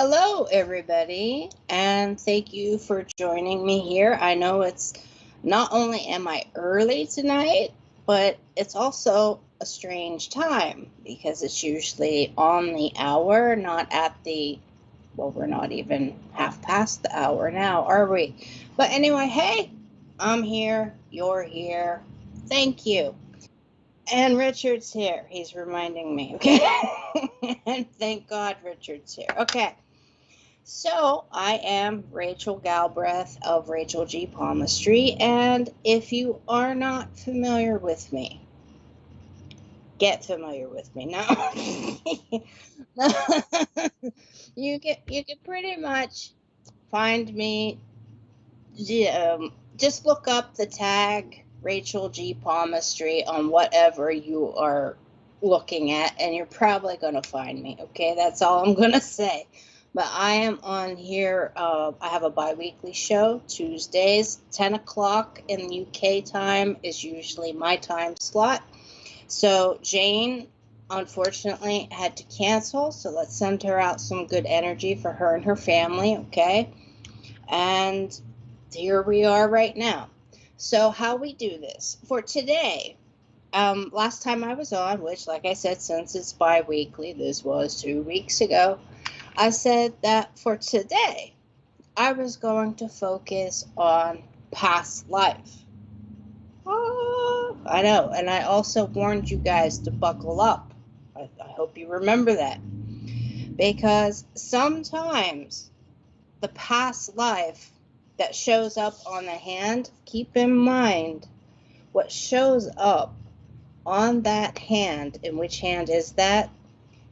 Hello, everybody, and thank you for joining me here. I know it's not only am I early tonight, but it's also a strange time because it's usually on the hour, not at well, we're not even half past the hour now, are we? But anyway, hey, I'm here, you're here. Thank you. And Richard's here. He's reminding me, okay? And thank God Richard's here. Okay. So, I am Rachel Galbreath of Rachel G. Palmistry, and if you are not familiar with me, get familiar with me now. You can pretty much find me. Just look up the tag Rachel G. Palmistry on whatever you are looking at, and you're probably going to find me. Okay, that's all I'm going to say. But I am on here. I have a bi-weekly show, Tuesdays, 10 o'clock in UK time is usually my time slot. So Jane, unfortunately, had to cancel. So let's send her out some good energy for her and her family, okay? And here we are right now. So how we do this for today, last time I was on, which like I said, since it's bi-weekly, this was 2 weeks ago, I said that for today, I was going to focus on past life. Oh, I know. And I also warned you guys to buckle up. I hope you remember that. Because sometimes the past life that shows up on the hand, keep in mind what shows up on that hand. And which hand is that?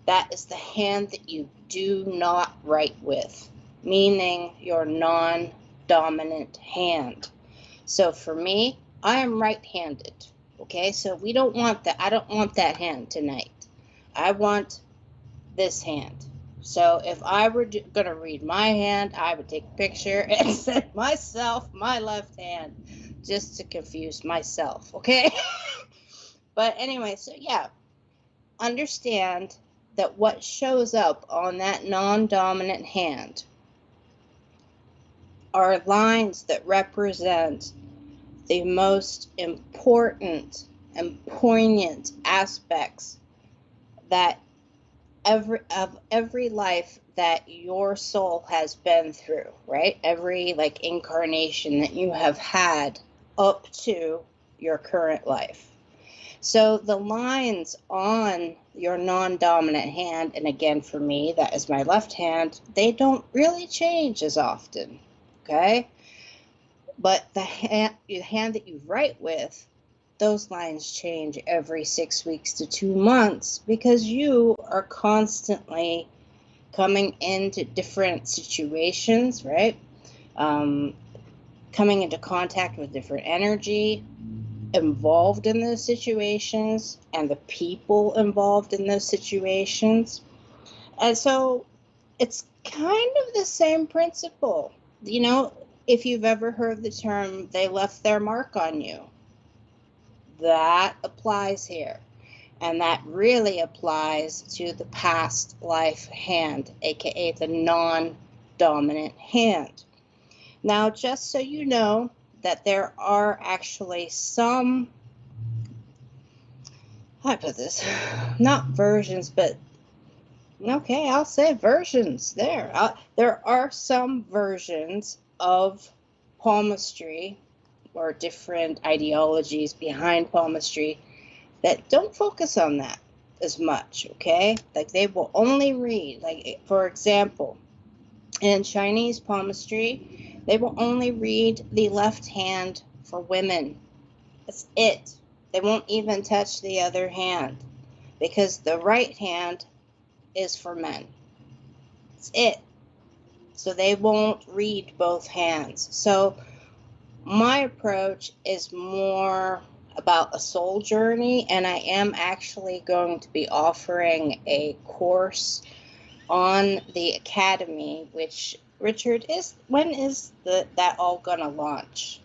That is the hand that you do not write with, meaning your non-dominant hand. So for me, I am right-handed. Okay, so we don't want that. I don't want that hand tonight. I want this hand. So if I were going to read my hand, I would take a picture and send myself my left hand just to confuse myself, okay? But anyway, so yeah, understand that what shows up on that non-dominant hand are lines that represent the most important and poignant aspects that every life that your soul has been through, right? Every like incarnation that you have had up to your current life. So the lines on your non-dominant hand, and again for me, that is my left hand, they don't really change as often, okay? But the hand that you write with, those lines change every 6 weeks to 2 months because you are constantly coming into different situations, right? Coming into contact with different energy involved in those situations and the people involved in those situations. And so it's kind of the same principle. You know, if you've ever heard the term, they left their mark on you, that applies here. And that really applies to the past life hand, aka the non-dominant hand. Now, just so you know that there are actually some, how do I put this, not versions, but okay, I'll say versions there. There are some versions of palmistry or different ideologies behind palmistry that don't focus on that as much, okay? Like they will only read, like for example, in Chinese palmistry, they will only read the left hand for women. That's it. They won't even touch the other hand because the right hand is for men. That's it. So they won't read both hands. So my approach is more about a soul journey, and I am actually going to be offering a course on the academy, which Richard when is that all gonna launch?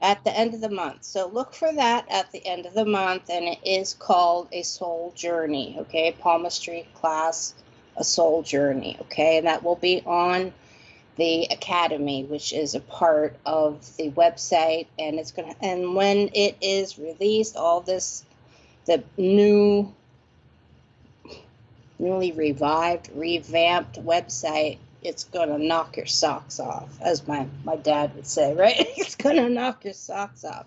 At the end of the month. So look for that at the end of the month, and it is called a soul journey, okay? Palmistry class a soul journey, okay? And that will be on the Academy, which is a part of the website, and it's gonna, and when it is released, all this, the newly revived, revamped website, it's gonna knock your socks off, as my dad would say, right? It's gonna knock your socks off.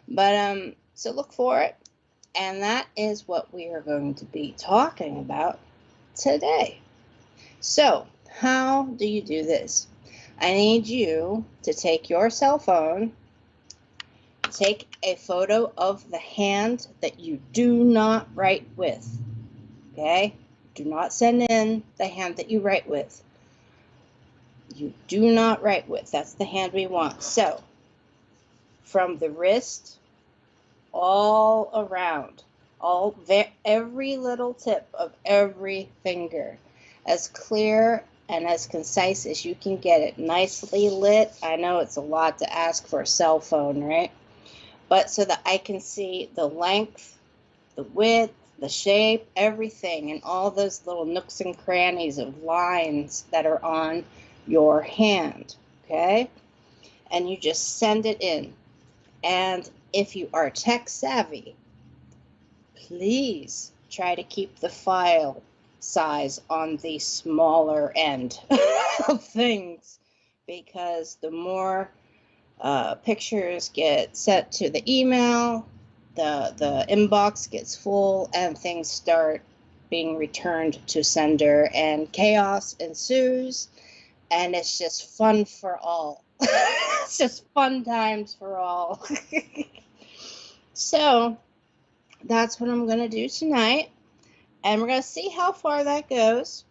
But so look for it, and that is what we are going to be talking about today. So how do you do this? I need you to take your cell phone, take a photo of the hand that you do not write with, okay? Do not send in the hand that you write with. You do not write with. That's the hand we want. So from the wrist all around, every little tip of every finger, as clear and as concise as you can get it, nicely lit. I know it's a lot to ask for a cell phone, right? But so that I can see the length, the width, the shape, everything, and all those little nooks and crannies of lines that are on your hand, okay? And you just send it in. And if you are tech savvy, please try to keep the file size on the smaller end of things, because the more pictures get sent to the email, the inbox gets full, and things start being returned to sender, and chaos ensues, and it's just fun for all. It's just fun times for all. So that's what I'm going to do tonight, and we're going to see how far that goes.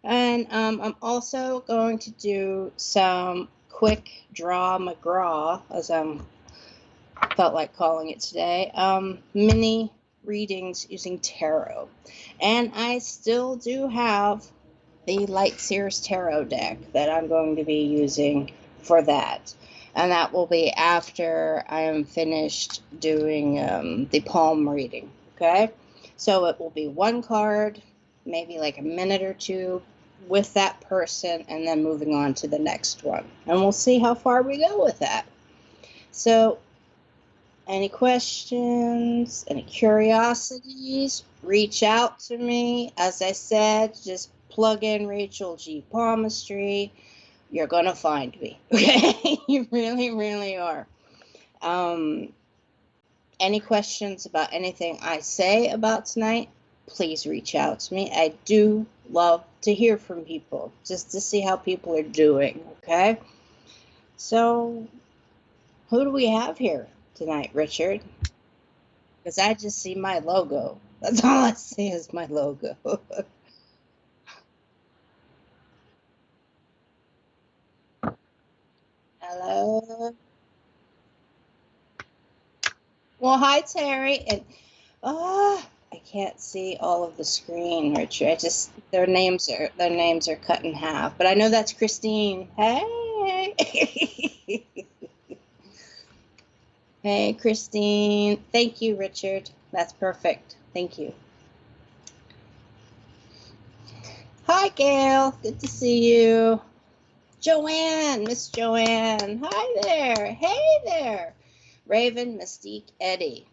And I'm also going to do some quick draw McGraw, as I felt like calling it today, mini readings using tarot. And I still do have the Light Sears Tarot deck that I'm going to be using for that. And that will be after I am finished doing the palm reading, okay? So it will be one card, maybe like a minute or two with that person, and then moving on to the next one. And we'll see how far we go with that. So any questions, any curiosities, reach out to me. As I said, just plug in Rachel G. Palmistry. You're going to find me, okay? You really, really are. Any questions about anything I say about tonight, please reach out to me. I do love to hear from people, just to see how people are doing, okay? So who do we have here tonight, Richard? Because I just see my logo. That's all I see is my logo. Hello. Well, hi, Terry. And I can't see all of the screen, Richard. I just their names are cut in half. But I know that's Christine. Hey. Hey, Christine. Thank you, Richard. That's perfect. Thank you. Hi, Gail. Good to see you. Joanne, Miss Joanne. Hi there. Hey there. Raven, Mystique, Eddie.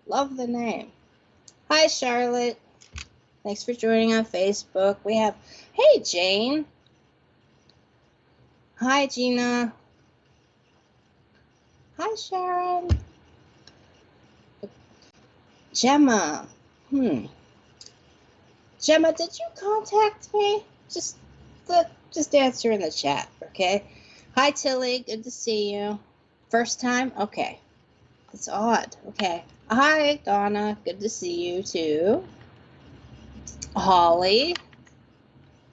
Love the name. Hi, Charlotte. Thanks for joining on Facebook. We have, hey, Jane. Hi, Gina. Hi, Sharon. Gemma. Gemma, did you contact me? Just answer in the chat, okay? Hi, Tilly. Good to see you. First time? Okay. That's odd. Okay. Hi, Donna. Good to see you, too. Holly.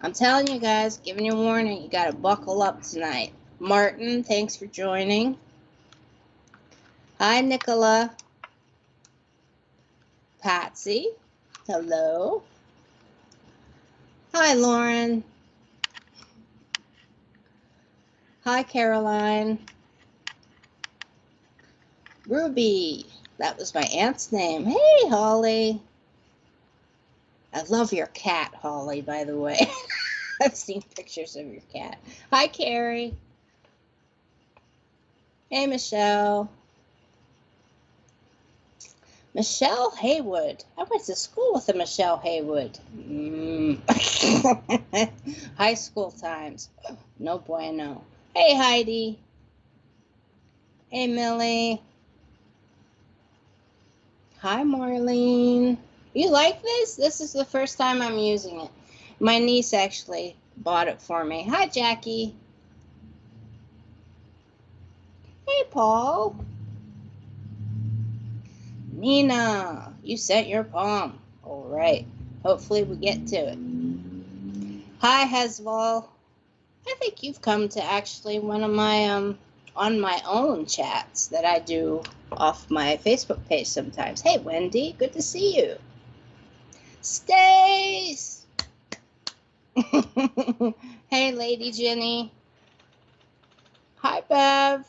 I'm telling you guys, giving you a warning, you got to buckle up tonight. Martin, thanks for joining. Hi, Nicola. Patsy. Hello. Hi, Lauren. Hi, Caroline. Ruby. That was my aunt's name. Hey, Holly. I love your cat, Holly, by the way. I've seen pictures of your cat. Hi, Carrie. Hey, Michelle. Michelle Haywood. I went to school with a Michelle Haywood. High school times. No bueno. Hey, Heidi. Hey, Millie. Hi, Marlene. You like this? This is the first time I'm using it. My niece actually bought it for me. Hi, Jackie. Hey, Paul. Nina, you sent your poem. All right. Hopefully we get to it. Hi, Hezval. I think you've come to actually one of my on my own chats that I do off my Facebook page sometimes. Hey, Wendy, good to see you. Stace. Hey, Lady Jenny. Hi, Bev.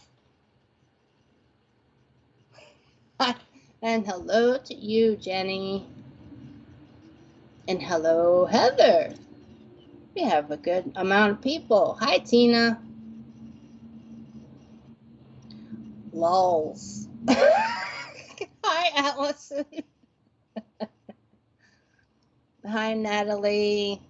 Hi. And hello to you, Jenny. And hello, Heather. We have a good amount of people. Hi, Tina. Lols. Hi, Allison. Hi, Natalie.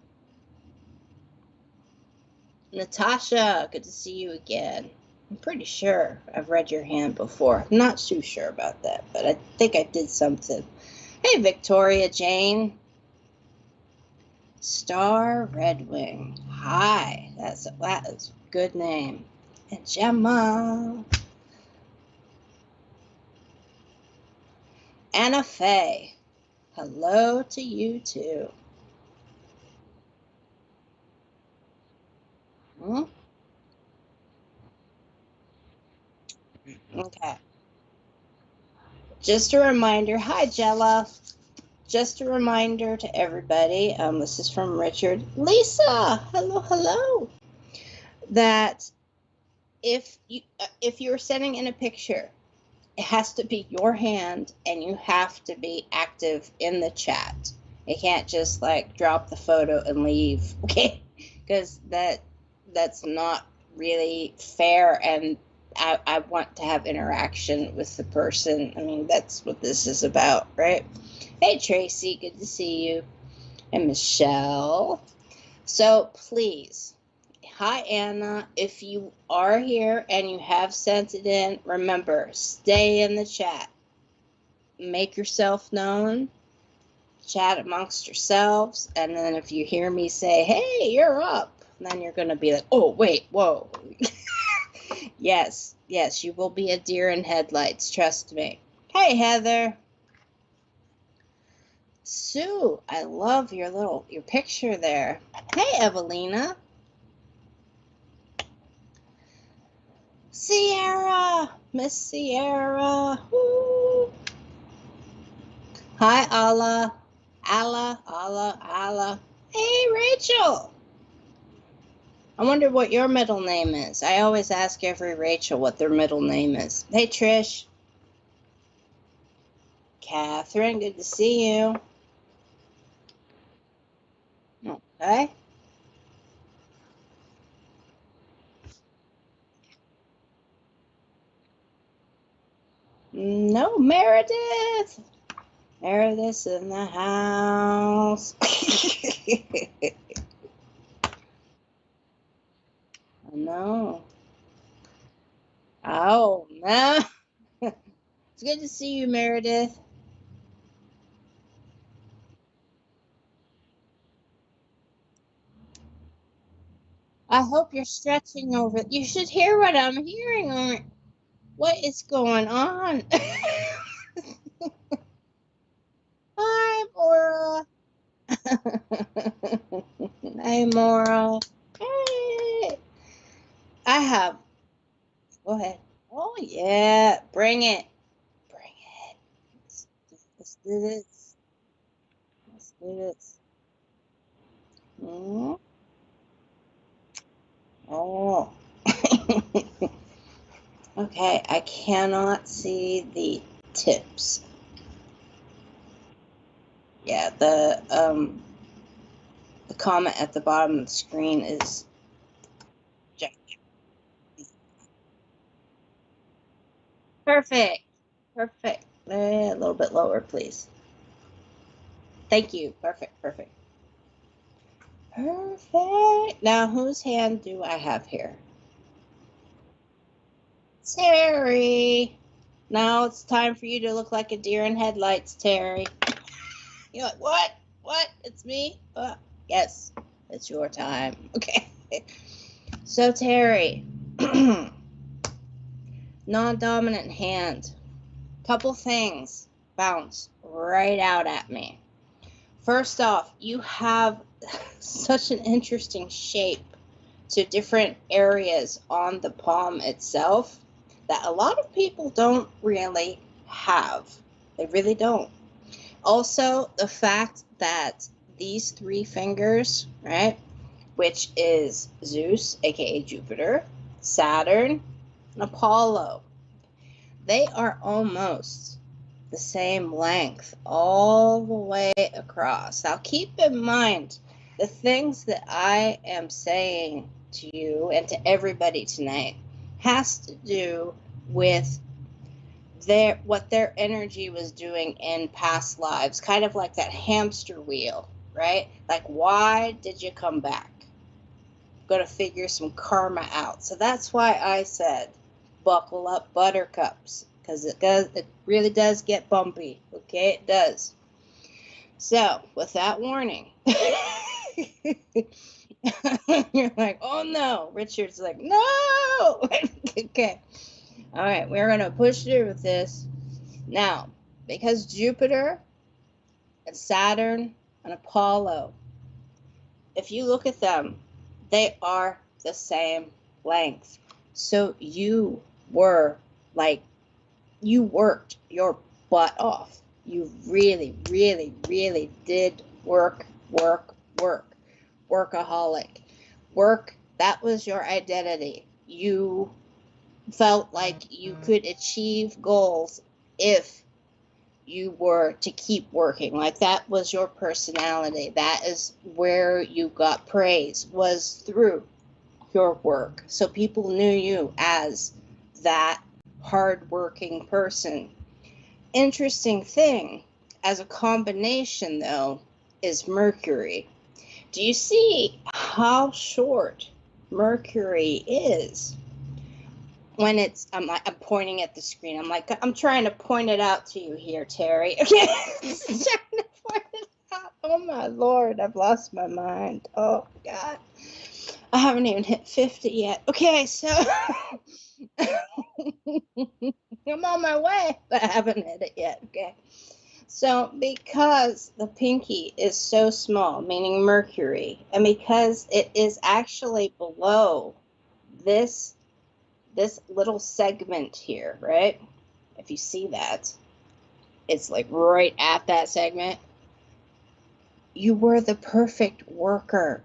Natasha, good to see you again. I'm pretty sure I've read your hand before. I'm not too sure about that, but I think I did something. Hey, Victoria Jane. Star Redwing. Hi. That is a good name. And Gemma. Anna Faye. Hello to you too. Hmm? Okay. Just a reminder. Hi, Jella. Just a reminder to everybody. This is from Richard. Lisa. Hello, hello. That if you're sending in a picture, it has to be your hand and you have to be active in the chat. You can't just like drop the photo and leave, okay? Because that's not really fair, and I want to have interaction with the person. I mean, that's what this is about, right? Hey, Tracy, good to see you. And Michelle. So please, hi, Anna. If you are here and you have sent it in, remember, stay in the chat. Make yourself known. Chat amongst yourselves. And then if you hear me say, hey, you're up, then you're going to be like, oh, wait, whoa. Yes, you will be a deer in headlights. Trust me. Hey, Heather. Sue, I love your picture there. Hey, Evelina. Sierra, Miss Sierra. Woo. Hi, Allah. Hey, Rachel. I wonder what your middle name is. I always ask every Rachel what their middle name is. Hey, Trish. Catherine, good to see you. Okay. No, Meredith. Meredith's in the house. No. Oh, no. It's good to see you, Meredith. I hope you're stretching over. You should hear what I'm hearing. What is going on? Hi, Maura. Hey, Maura. Hey. I have. Go ahead. Oh, yeah. Bring it. Bring it. Let's do this. Let's do this. Mm. Oh. Okay, I cannot see the tips. Yeah, the comment at the bottom of the screen is perfect. Perfect. A little bit lower, please. Thank you. Perfect. Perfect. Perfect. Now, whose hand do I have here? Terry. Now it's time for you to look like a deer in headlights, Terry. You're like, what? What? It's me? Yes, it's your time. Okay. So, Terry, non-dominant hand. Couple things bounce right out at me. First off, you have such an interesting shape to different areas on the palm itself that a lot of people don't really have. They really don't. Also, the fact that these three fingers, right, which is Zeus, aka Jupiter, Saturn, and Apollo, they are almost the same length all the way across. Now, keep in mind the things that I am saying to you and to everybody tonight has to do with what their energy was doing in past lives, kind of like that hamster wheel, right? Like, why did you come back? Got to figure some karma out. So that's why I said, buckle up, buttercups, because it really does get bumpy. Okay, it does. So, with that warning, you're like, oh no. Richard's like, no. Okay. All right, we're going to push through with this. Now, because Jupiter and Saturn and Apollo, if you look at them, they are the same length. So you were like, you worked your butt off. You really, really, really did work. Workaholic. Work, that was your identity. You felt like you could achieve goals if you were to keep working. Like, that was your personality. That is where you got praise, was through your work. So people knew you as that hardworking person. Interesting thing, as a combination though, is Mercury. Do you see how short Mercury is? When it's, I'm pointing at the screen. I'm trying to point it out to you here, Terry. Okay, trying to point it out. Oh my Lord, I've lost my mind. Oh God, I haven't even hit 50 yet. Okay, so I'm on my way, but I haven't hit it yet. Okay, so because the pinky is so small, meaning Mercury, and because it is actually below this little segment here, right? If you see that, it's like right at that segment. You were the perfect worker.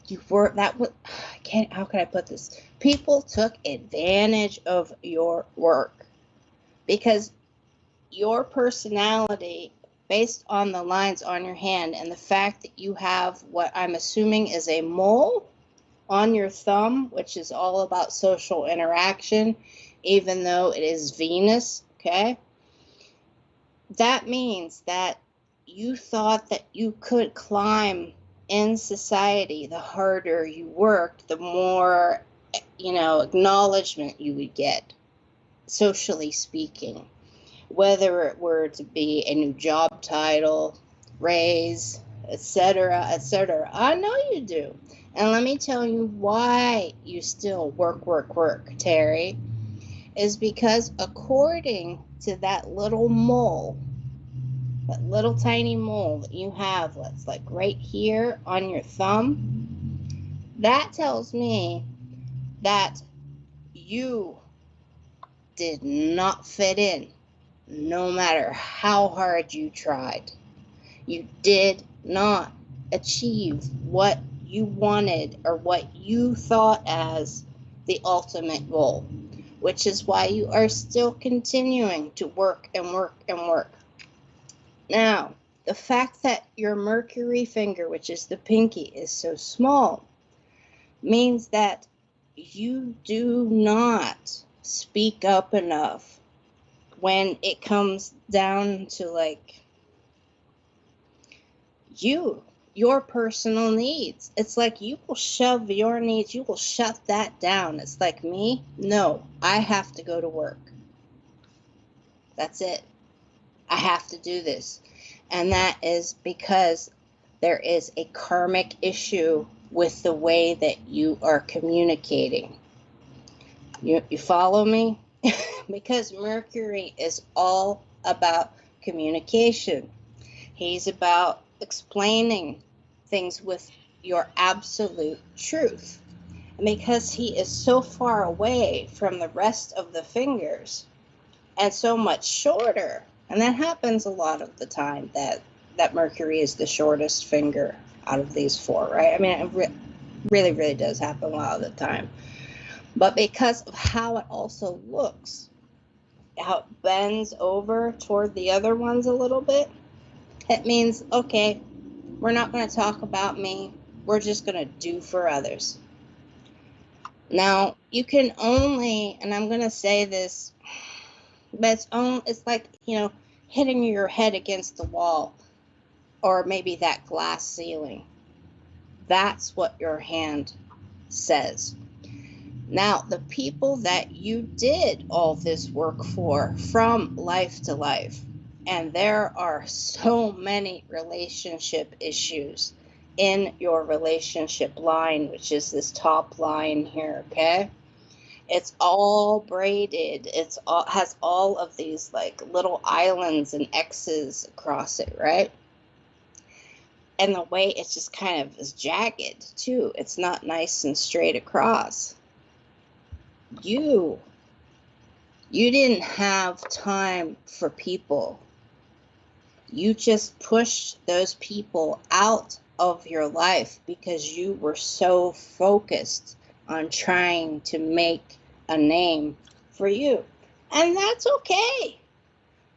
You were, that was, I can't, how can I put this? People took advantage of your work because your personality, based on the lines on your hand and the fact that you have what I'm assuming is a mole on your thumb, which is all about social interaction, even though it is Venus, okay? That means that you thought that you could climb in society. The harder you worked, the more, acknowledgement you would get, socially speaking. Whether it were to be a new job title, raise, etc., etc. I know you do. And let me tell you why you still work, Terry, is because according to that little mole, that little tiny mole that you have, that's like right here on your thumb, that tells me that you did not fit in, no matter how hard you tried. You did not achieve what you wanted or what you thought as the ultimate goal, which is why you are still continuing to work and work and work. Now, The fact that your Mercury finger, which is the pinky, is so small means that you do not speak up enough when it comes down to like your personal needs. It's like you will shove your needs, you will shut that down. It's like me, no, I have to go to work. That's it. I have to do this. And that is because there is a karmic issue with the way that you are communicating. You follow me? Because Mercury is all about communication. He's about explaining things with your absolute truth. And because he is so far away from the rest of the fingers and so much shorter, and that happens a lot of the time that Mercury is the shortest finger out of these four, right? I mean, it really, really does happen a lot of the time. But because of how it also looks, how it bends over toward the other ones a little bit, it means, okay, we're not going to talk about me. We're just going to do for others. Now, you can only, and I'm going to say this, but it's like, hitting your head against the wall or maybe that glass ceiling. That's what your hand says. Now, the people that you did all this work for from life to life, and there are so many relationship issues in your relationship line, which is this top line here, okay? It's all braided. Has all of these like little islands and X's across it, right? And the way it's just kind of is jagged too. It's not nice and straight across. You didn't have time for people. You just pushed those people out of your life because you were so focused on trying to make a name for you. And that's okay.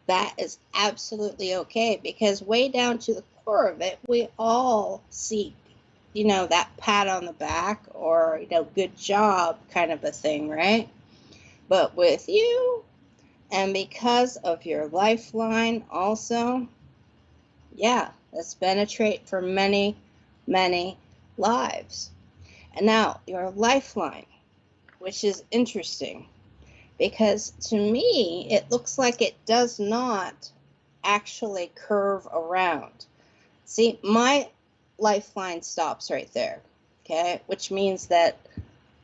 That is absolutely okay, because way down to the core of it, we all seek, that pat on the back or, good job kind of a thing, right? But with you, and because of your lifeline also, yeah, that's been a trait for many, many lives. And now your lifeline, which is interesting, because to me, it looks like it does not actually curve around. See, my lifeline stops right there, okay? Which means that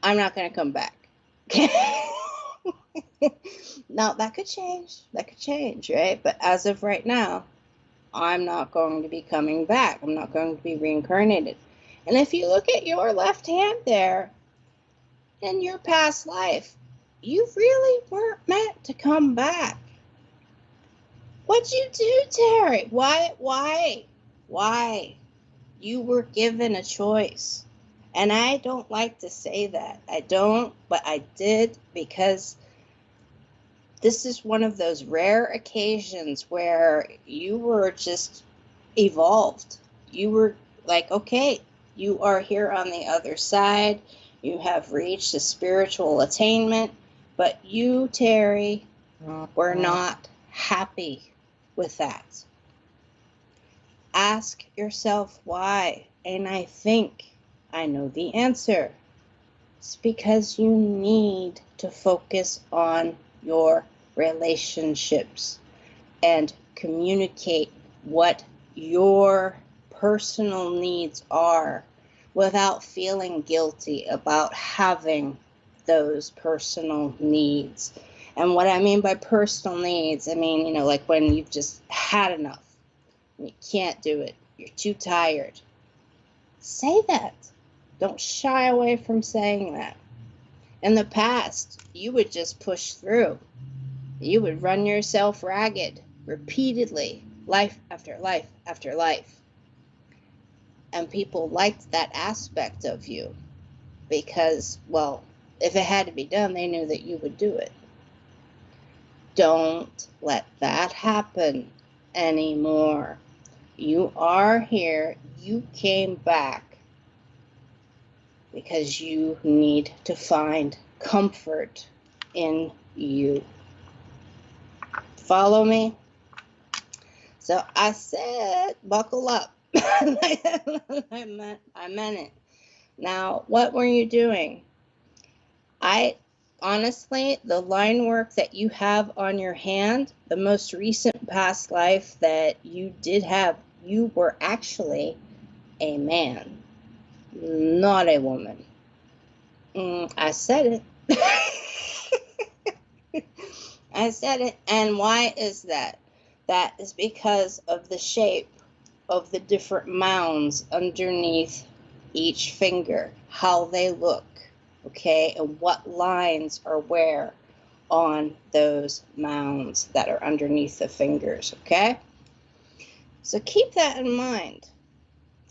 I'm not going to come back, okay? Now, that could change, right? But as of right now, I'm not going to be coming back. I'm not going to be reincarnated. And if you look at your left hand there, in your past life, you really weren't meant to come back. What'd you do, Terry? Why? You were given a choice. And I don't like to say that. I don't, but I did, because this is one of those rare occasions where you were just evolved. You were like, okay, you are here on the other side. You have reached a spiritual attainment, but you, Terry, were not happy with that. Ask yourself why, and I think I know the answer. It's because you need to focus on your relationships and communicate what your personal needs are without feeling guilty about having those personal needs. And what I mean by personal needs, I mean, like when you've just had enough, you can't do it, you're too tired. Say that. Don't shy away from saying that. In the past, you would just push through. You would run yourself ragged repeatedly, life after life after life. And people liked that aspect of you because, well, if it had to be done, they knew that you would do it. Don't let that happen anymore. You are here. You came back because you need to find comfort in you. Follow me? So I said, buckle up. I meant it. Now, what were you doing? Honestly, the line work that you have on your hand, the most recent past life that you did have, you were actually a man, not a woman. I said it. I said it. And why is that? That is because of the shape of the different mounds underneath each finger, how they look, okay, and what lines are where on those mounds that are underneath the fingers, okay? So keep that in mind.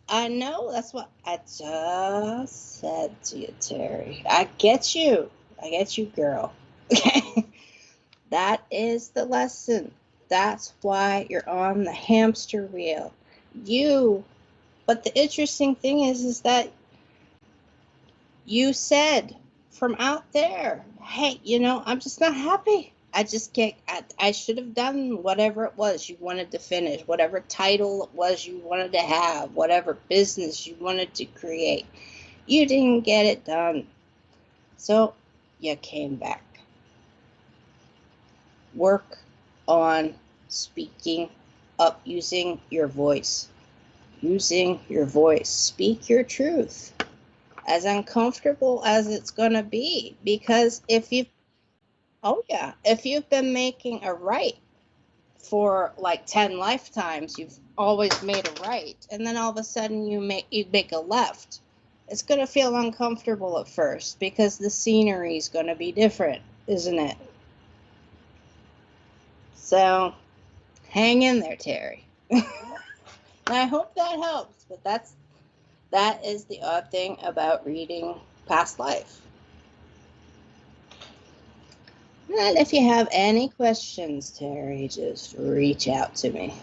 I know that's what I just said to you, Terry. I get you, girl. Okay? That is the lesson. That's why you're on the hamster wheel. But the interesting thing is that you said from out there, hey, I'm just not happy. I should have done whatever it was you wanted to finish, whatever title it was you wanted to have, whatever business you wanted to create. You didn't get it done. So you came back. Work on speaking up, using your voice. Using your voice. Speak your truth. As uncomfortable as it's going to be. Because if you've been making a right for like 10 lifetimes, you've always made a right, and then all of a sudden you make a left, it's going to feel uncomfortable at first because the scenery is going to be different, isn't it? So hang in there, Terry. I hope that helps, but that is the odd thing about reading past life. And if you have any questions, Terry, just reach out to me.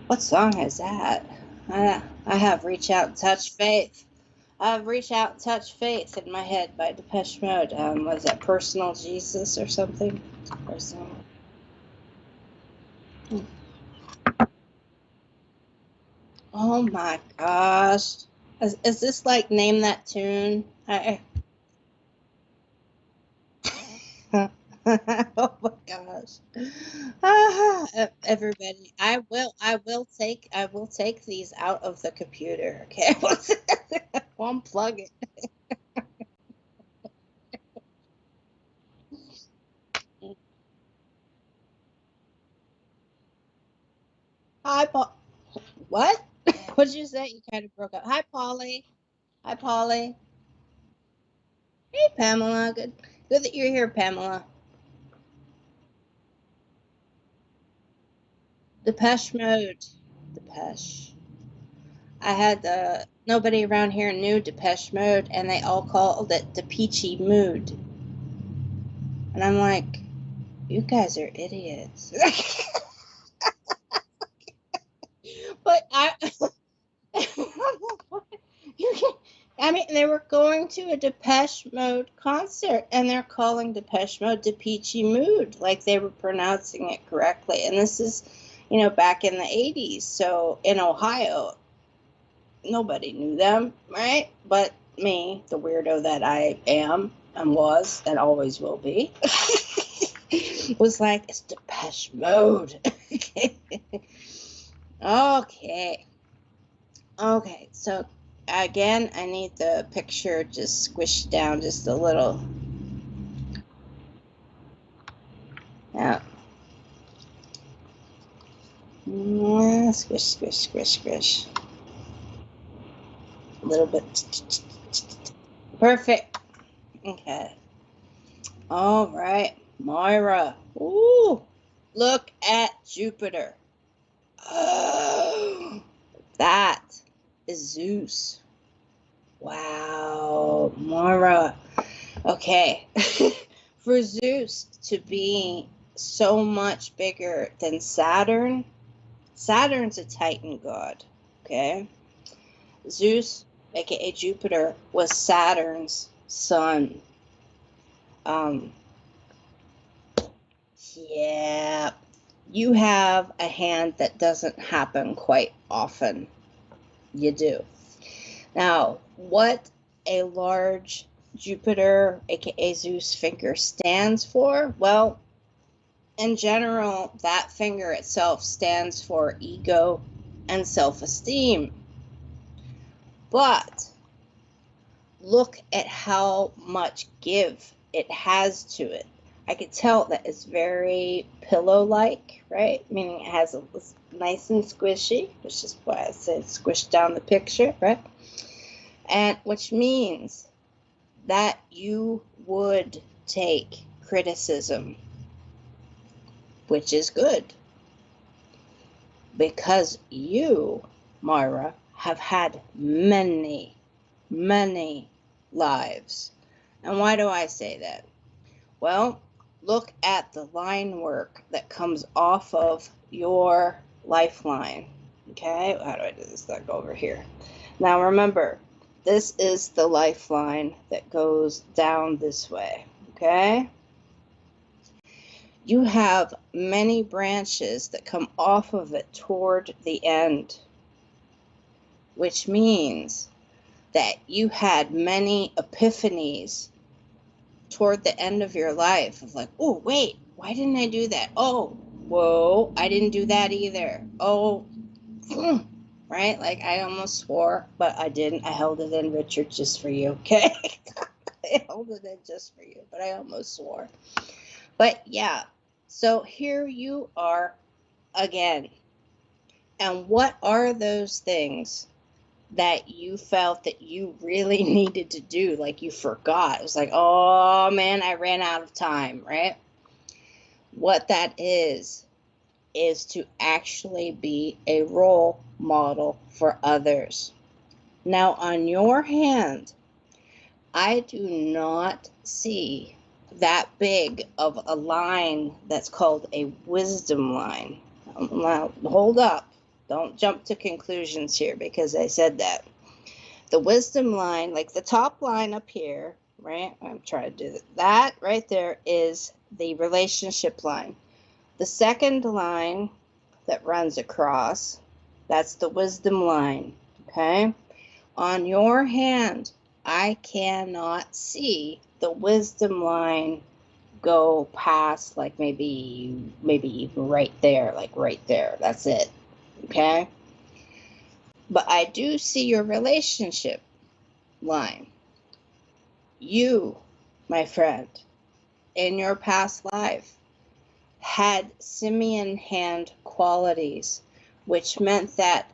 What song is that? I have Reach Out, Touch Faith. I have Reach Out, Touch Faith in my head by Depeche Mode. Was that Personal Jesus or something? Personal. Oh my gosh. Is this like Name That Tune? Oh my gosh. Everybody, I will take these out of the computer. Okay. Unplug it. Hi, Paul. What? What did you say? You kind of broke up. Hi, Polly. Hi, Polly. Hey, Pamela. Good that you're here, Pamela. Depeche Mode. Depeche. I had nobody around here knew Depeche Mode, and they all called it the Peachy Mood. And I'm like, you guys are idiots. But I mean, they were going to a Depeche Mode concert, and they're calling Depeche Mode the Peachy Mood, like they were pronouncing it correctly. And this is, back in the 80s. So in Ohio, nobody knew them, right? But me, the weirdo that I am and was and always will be, was like, it's Depeche Mode. Okay. Okay, so again, I need the picture just squished down just a little. Yeah. Squish, squish, squish, squish. A little bit. Perfect. Okay. All right, Moira. Ooh, look at Jupiter. Oh, that is Zeus. Wow, Moira. Okay. For Zeus to be so much bigger than Saturn. Saturn's a Titan god, okay? Zeus, aka Jupiter, was Saturn's son. Yeah, you have a hand that doesn't happen quite often. You do. Now, what a large Jupiter, aka Zeus finger stands for? Well, in general, that finger itself stands for ego and self-esteem. But look at how much give it has to it. I could tell that it's very pillow-like, right? Meaning it has a nice and squishy, which is why I said squish down the picture, right? And which means that you would take criticism, which is good. Because you, Mara, have had many, many lives. And why do I say that? Well, look at the line work that comes off of your lifeline. Okay, how do I do this? That go over here. Now remember, this is the lifeline that goes down this way. Okay? You have many branches that come off of it toward the end, which means that you had many epiphanies toward the end of your life of like, oh, wait, why didn't I do that? Oh, whoa, I didn't do that either. Oh, right? Like I almost swore, but I didn't. I held it in, Richard, just for you, okay? I held it in just for you, but I almost swore. But yeah, so here you are again. And what are those things that you felt that you really needed to do, like you forgot? It was like, oh man, I ran out of time, right? What that is to actually be a role model for others. Now, on your hand, I do not see that big of a line that's called a wisdom line. Now, hold up. Don't jump to conclusions here because I said that. The wisdom line, like the top line up here, right? I'm trying to do that. That right there is the relationship line. The second line that runs across, that's the wisdom line, okay? On your hand, I cannot see the wisdom line go past like maybe even right there, like right there. That's it, okay? But I do see your relationship line. You, my friend, in your past life, had simian hand qualities, which meant that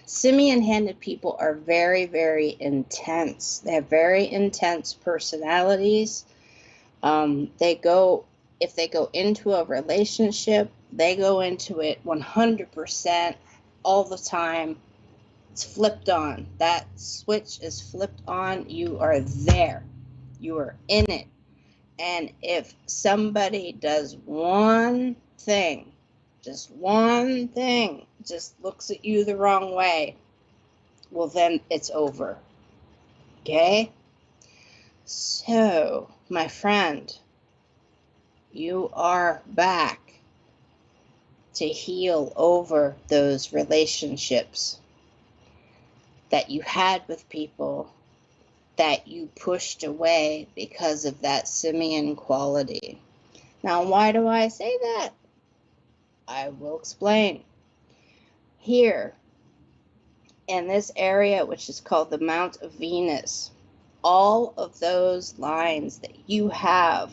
simian-handed people are very, very intense. They have very intense personalities. If they go into a relationship, they go into it 100% all the time. It's flipped on. That switch is flipped on. You are there. You are in it. And if somebody does one thing, just looks at you the wrong way, well, then it's over. Okay? So, my friend, you are back to heal over those relationships that you had with people that you pushed away because of that simian quality. Now, why do I say that? I will explain. Here, in this area, which is called the Mount of Venus, all of those lines that you have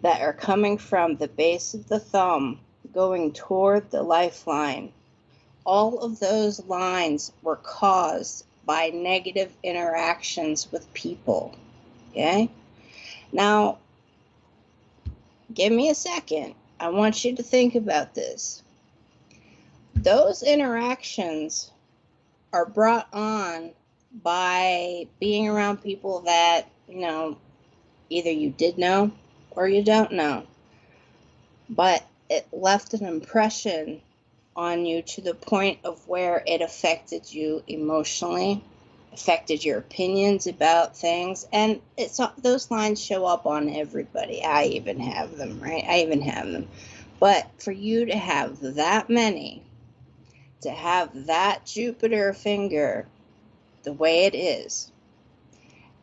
that are coming from the base of the thumb going toward the lifeline, all of those lines were caused by negative interactions with people, okay? Now, give me a second. I want you to think about this. Those interactions are brought on by being around people that, Either you did know or you don't know. But it left an impression on you to the point of where it affected you emotionally, affected your opinions about things, and those lines show up on everybody. I even have them, right? I even have them. But for you to have that many, to have that Jupiter finger the way it is,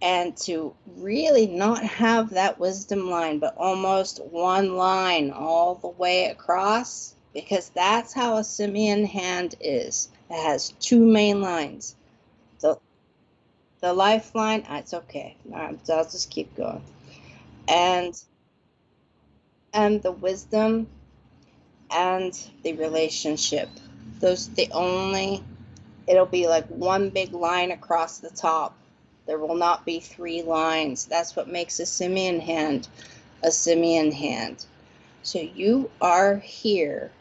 and to really not have that wisdom line, but almost one line all the way across, because that's how a simian hand is. It has two main lines. The lifeline, it's okay. I'll just keep going. And the wisdom and the relationship. It'll be like one big line across the top. There will not be three lines. That's what makes a simian hand a simian hand. So you are here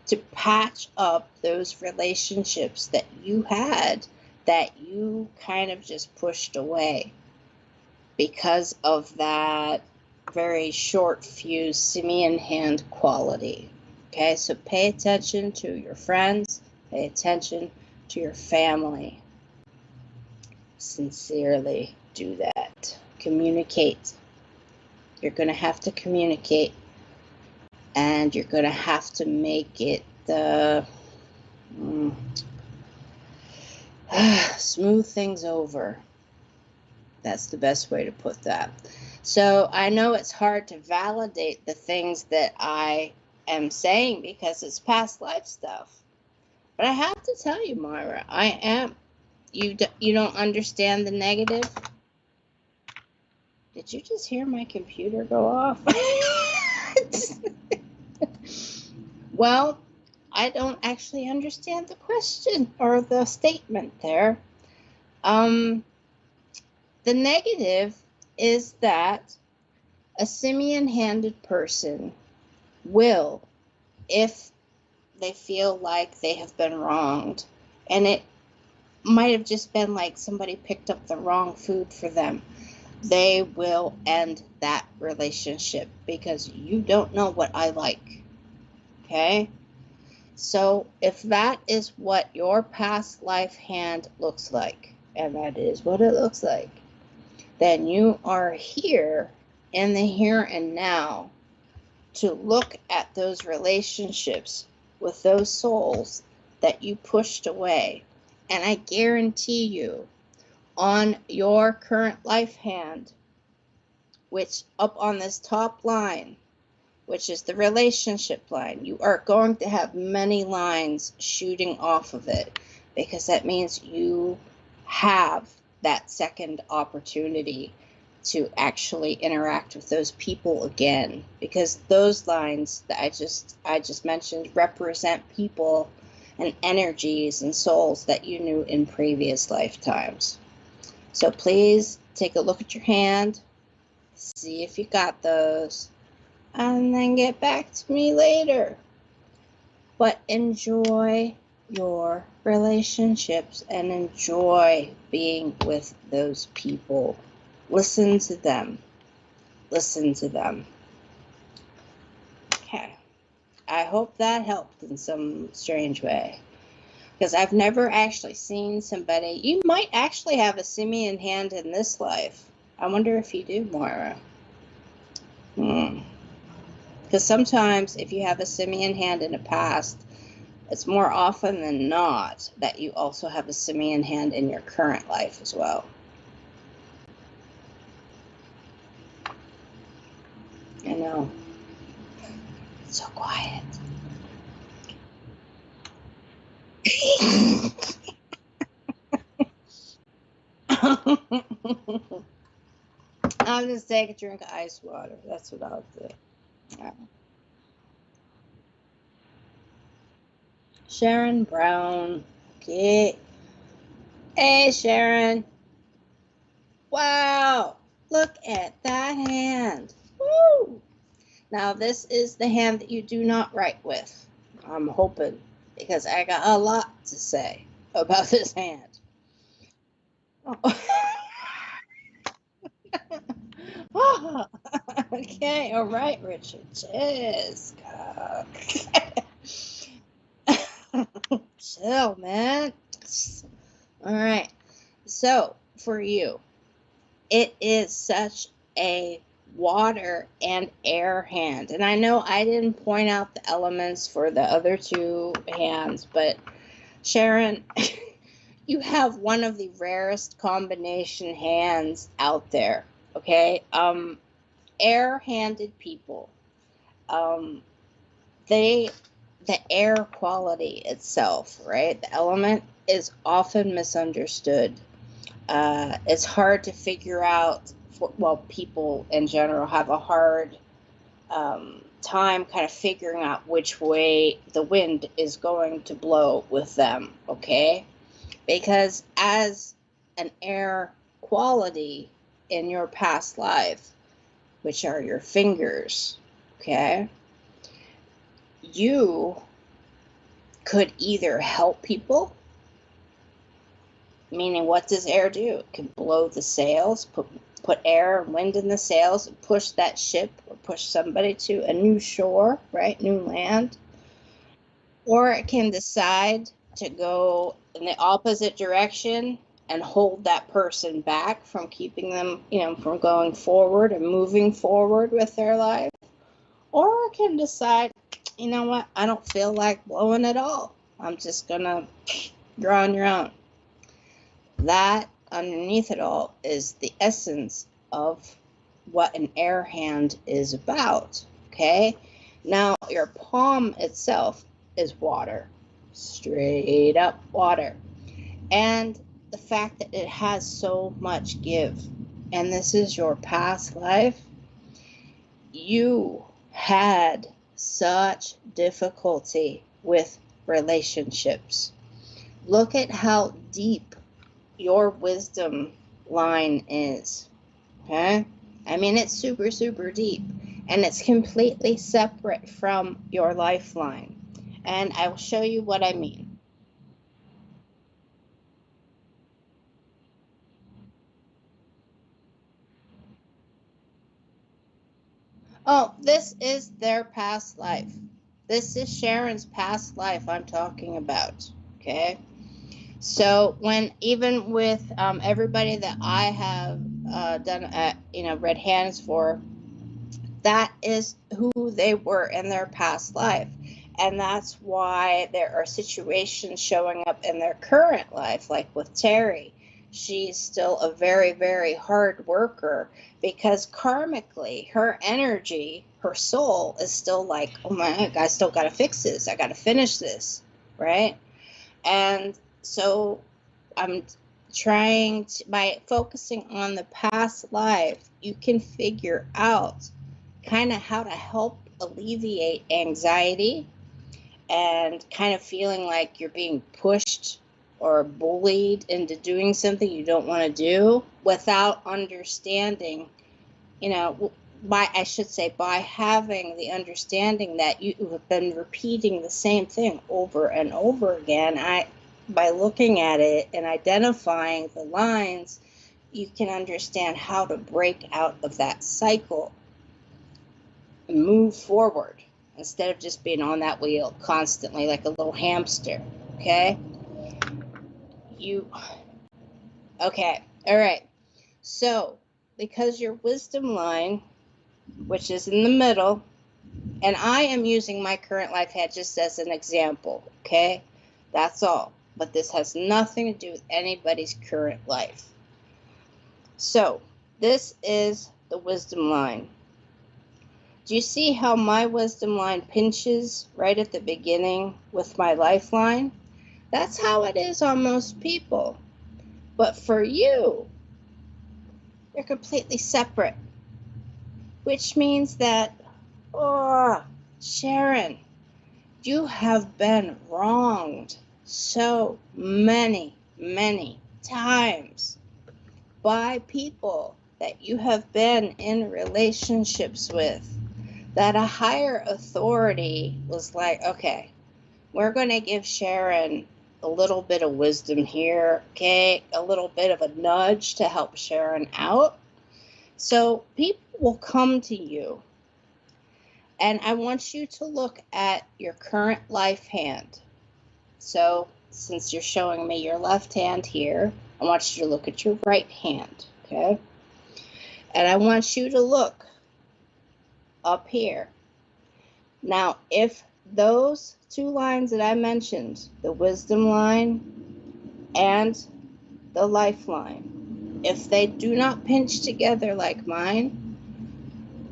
to patch up those relationships that you had that you kind of just pushed away because of that very short fuse simian hand quality. Okay, so pay attention to your friends, pay attention to your family. Sincerely do that. Communicate. You're going to have to communicate, and you're going to have to make it smooth things over. That's the best way to put that. So I know it's hard to validate the things that I am saying because it's past life stuff. But I have to tell you, Myra, you don't understand the negative? Did you just hear my computer go off? Well, I don't actually understand the question or the statement there. The negative is that a simian-handed person will, if they feel like they have been wronged, and it might have just been like somebody picked up the wrong food for them, they will end that relationship because you don't know what I like. Okay? So if that is what your past life hand looks like, and that is what it looks like, then you are here in the here and now to look at those relationships with those souls that you pushed away. And I guarantee you, on your current life hand, which up on this top line, which is the relationship line, you are going to have many lines shooting off of it, because that means you have that second opportunity to actually interact with those people again, because those lines that I just mentioned represent people and energies and souls that you knew in previous lifetimes. So please take a look at your hand, see if you got those, and then get back to me later. But enjoy your relationships and enjoy being with those people. Listen to them. Listen to them. Okay. I hope that helped in some strange way. Because I've never actually seen somebody. You might actually have a simian hand in this life. I wonder if you do, Moira. Because sometimes if you have a simian hand in the past, it's more often than not that you also have a simian hand in your current life as well. I know. It's so quiet. I'll just take a drink of ice water. That's what I'll do. Sharon Brown. Okay. Hey, Sharon. Wow. Look at that hand. Woo. Now, this is the hand that you do not write with. I'm hoping, because I got a lot to say about this hand. Oh. Okay, all right, Richard. Cheers. Chill, man. All right. So, for you, it is such a water and air hand. And I know I didn't point out the elements for the other two hands, but Sharon, you have one of the rarest combination hands out there. Okay. Air-handed people. Um, they the air quality itself, right? The element is often misunderstood. It's hard to figure out. Well, people in general have a hard time kind of figuring out which way the wind is going to blow with them. Okay, because as an air quality in your past life, which are your fingers, okay, you could either help people, meaning what does air do? It can blow the sails, put air and wind in the sails, and push that ship or push somebody to a new shore, right? New land. Or it can decide to go in the opposite direction and hold that person back from keeping them, from going forward and moving forward with their life. Or it can decide, you know what, I don't feel like blowing at all. I'm just gonna, you're on your own. That underneath it all is the essence of what an air hand is about. Okay, now your palm itself is water, straight up water, and the fact that it has so much give, and this is your past life. You had such difficulty with relationships. Look at how deep your wisdom line is. Okay? I mean, it's super, super deep, and it's completely separate from your lifeline. And I will show you what I mean. Oh, this is their past life. This is Sharon's past life I'm talking about. Okay? So even with everybody that I have done, red hands for, that is who they were in their past life. And that's why there are situations showing up in their current life, like with Terry. She's still a very, very hard worker because karmically, her energy, her soul is still like, oh my, I still got to fix this. I got to finish this, right? And so I'm trying to, by focusing on the past life, you can figure out kind of how to help alleviate anxiety and kind of feeling like you're being pushed or bullied into doing something you don't want to do without understanding, by having the understanding that you have been repeating the same thing over and over again. By looking at it and identifying the lines, you can understand how to break out of that cycle and move forward instead of just being on that wheel constantly like a little hamster. Okay? Okay. All right. So, because your wisdom line, which is in the middle, and I am using my current life head just as an example, okay? That's all. But this has nothing to do with anybody's current life. So, this is the wisdom line. Do you see how my wisdom line pinches right at the beginning with my lifeline? That's how it is on most people. But for you, you're completely separate. Which means that, oh, Sharon, you have been wronged so many, many times by people that you have been in relationships with, that a higher authority was like, okay, we're going to give Sharon a little bit of wisdom here, okay? A little bit of a nudge to help Sharon out. So people will come to you, and I want you to look at your current life hand. So since you're showing me your left hand here, I want you to look at your right hand, okay? And I want you to look up here. Now, if those two lines that I mentioned, the wisdom line and the lifeline, if they do not pinch together like mine,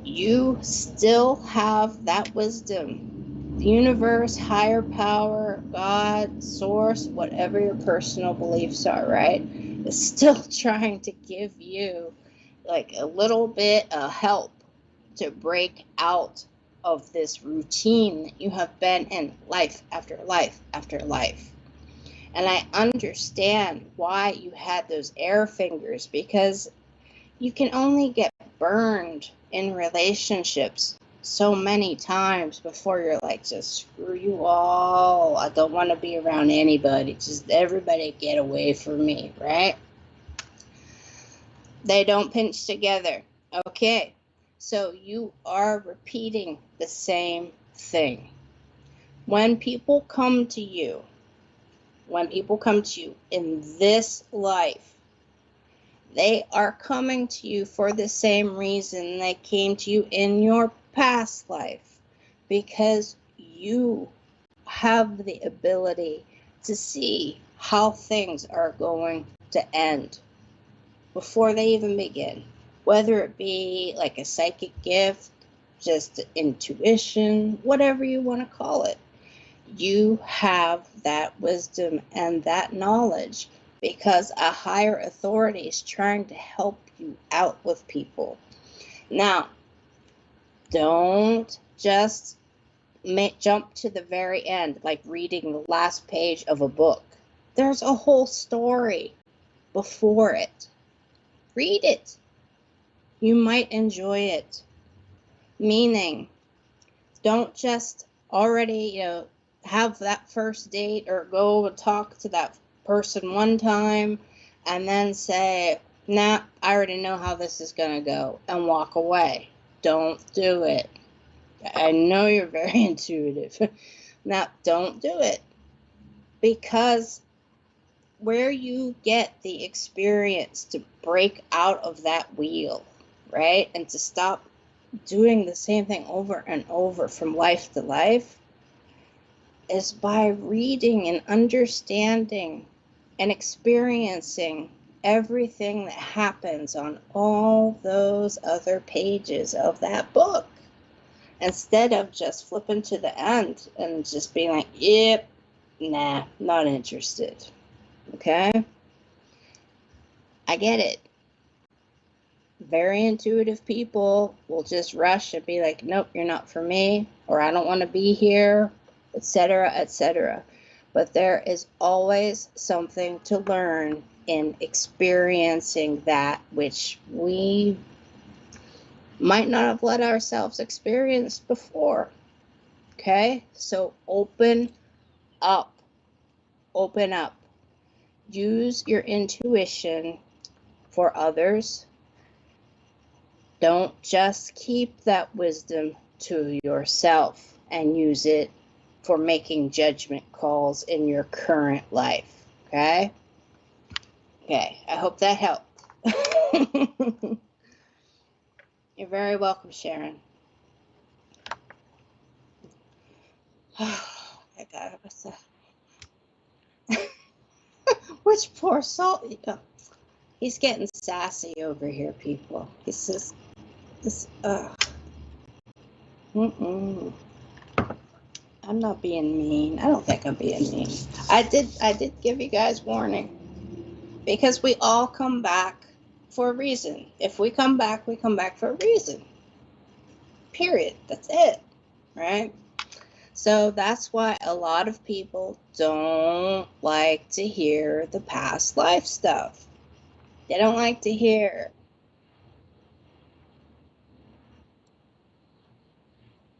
you still have that wisdom. The universe, higher power, God, source, whatever your personal beliefs are, right, is still trying to give you like a little bit of help to break out of this routine that you have been in life after life after life. And I understand why you had those air fingers, because you can only get burned in relationships so many times before you're like, just screw you all. I don't want to be around anybody. Just everybody get away from me, right? They don't pinch together. Okay. So you are repeating the same thing. When people come to you in this life, they are coming to you for the same reason they came to you in your past life, because you have the ability to see how things are going to end before they even begin. Whether it be like a psychic gift, just intuition, whatever you want to call it, you have that wisdom and that knowledge because a higher authority is trying to help you out with people. Now, don't just jump to the very end, like reading the last page of a book. There's a whole story before it. Read it. You might enjoy it. Meaning, don't just already, have that first date or go and talk to that person one time and then say, nah, I already know how this is going to go, and walk away. Don't do it. I know you're very intuitive. Now, don't do it, because where you get the experience to break out of that wheel, right, and to stop doing the same thing over and over from life to life, is by reading and understanding and experiencing everything that happens on all those other pages of that book, instead of just flipping to the end and just being like, yep, nah, not interested. Okay? I get it. Very intuitive people will just rush and be like, nope, you're not for me, or I don't want to be here, etc., etc. But there is always something to learn in experiencing that which we might not have let ourselves experience before. Okay? So open up. Open up. Use your intuition for others. Don't just keep that wisdom to yourself and use it for making judgment calls in your current life. Okay? Okay, I hope that helped. You're very welcome, Sharon. Oh, my God, what's that? Which poor soul? He's getting sassy over here, people. He says, this, I'm not being mean. I don't think I'm being mean. I did give you guys warning, because we all come back for a reason. If we come back for a reason. Period. That's it. Right? So that's why a lot of people don't like to hear the past life stuff. They don't like to hear.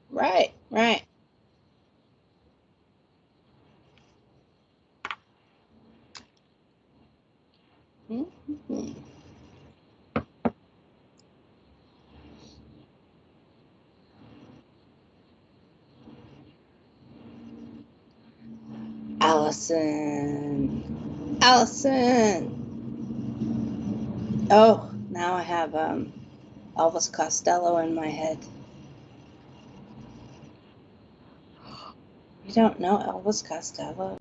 Right, right. Mm-hmm. Allison. Allison. Oh, now I have Elvis Costello in my head. You don't know Elvis Costello?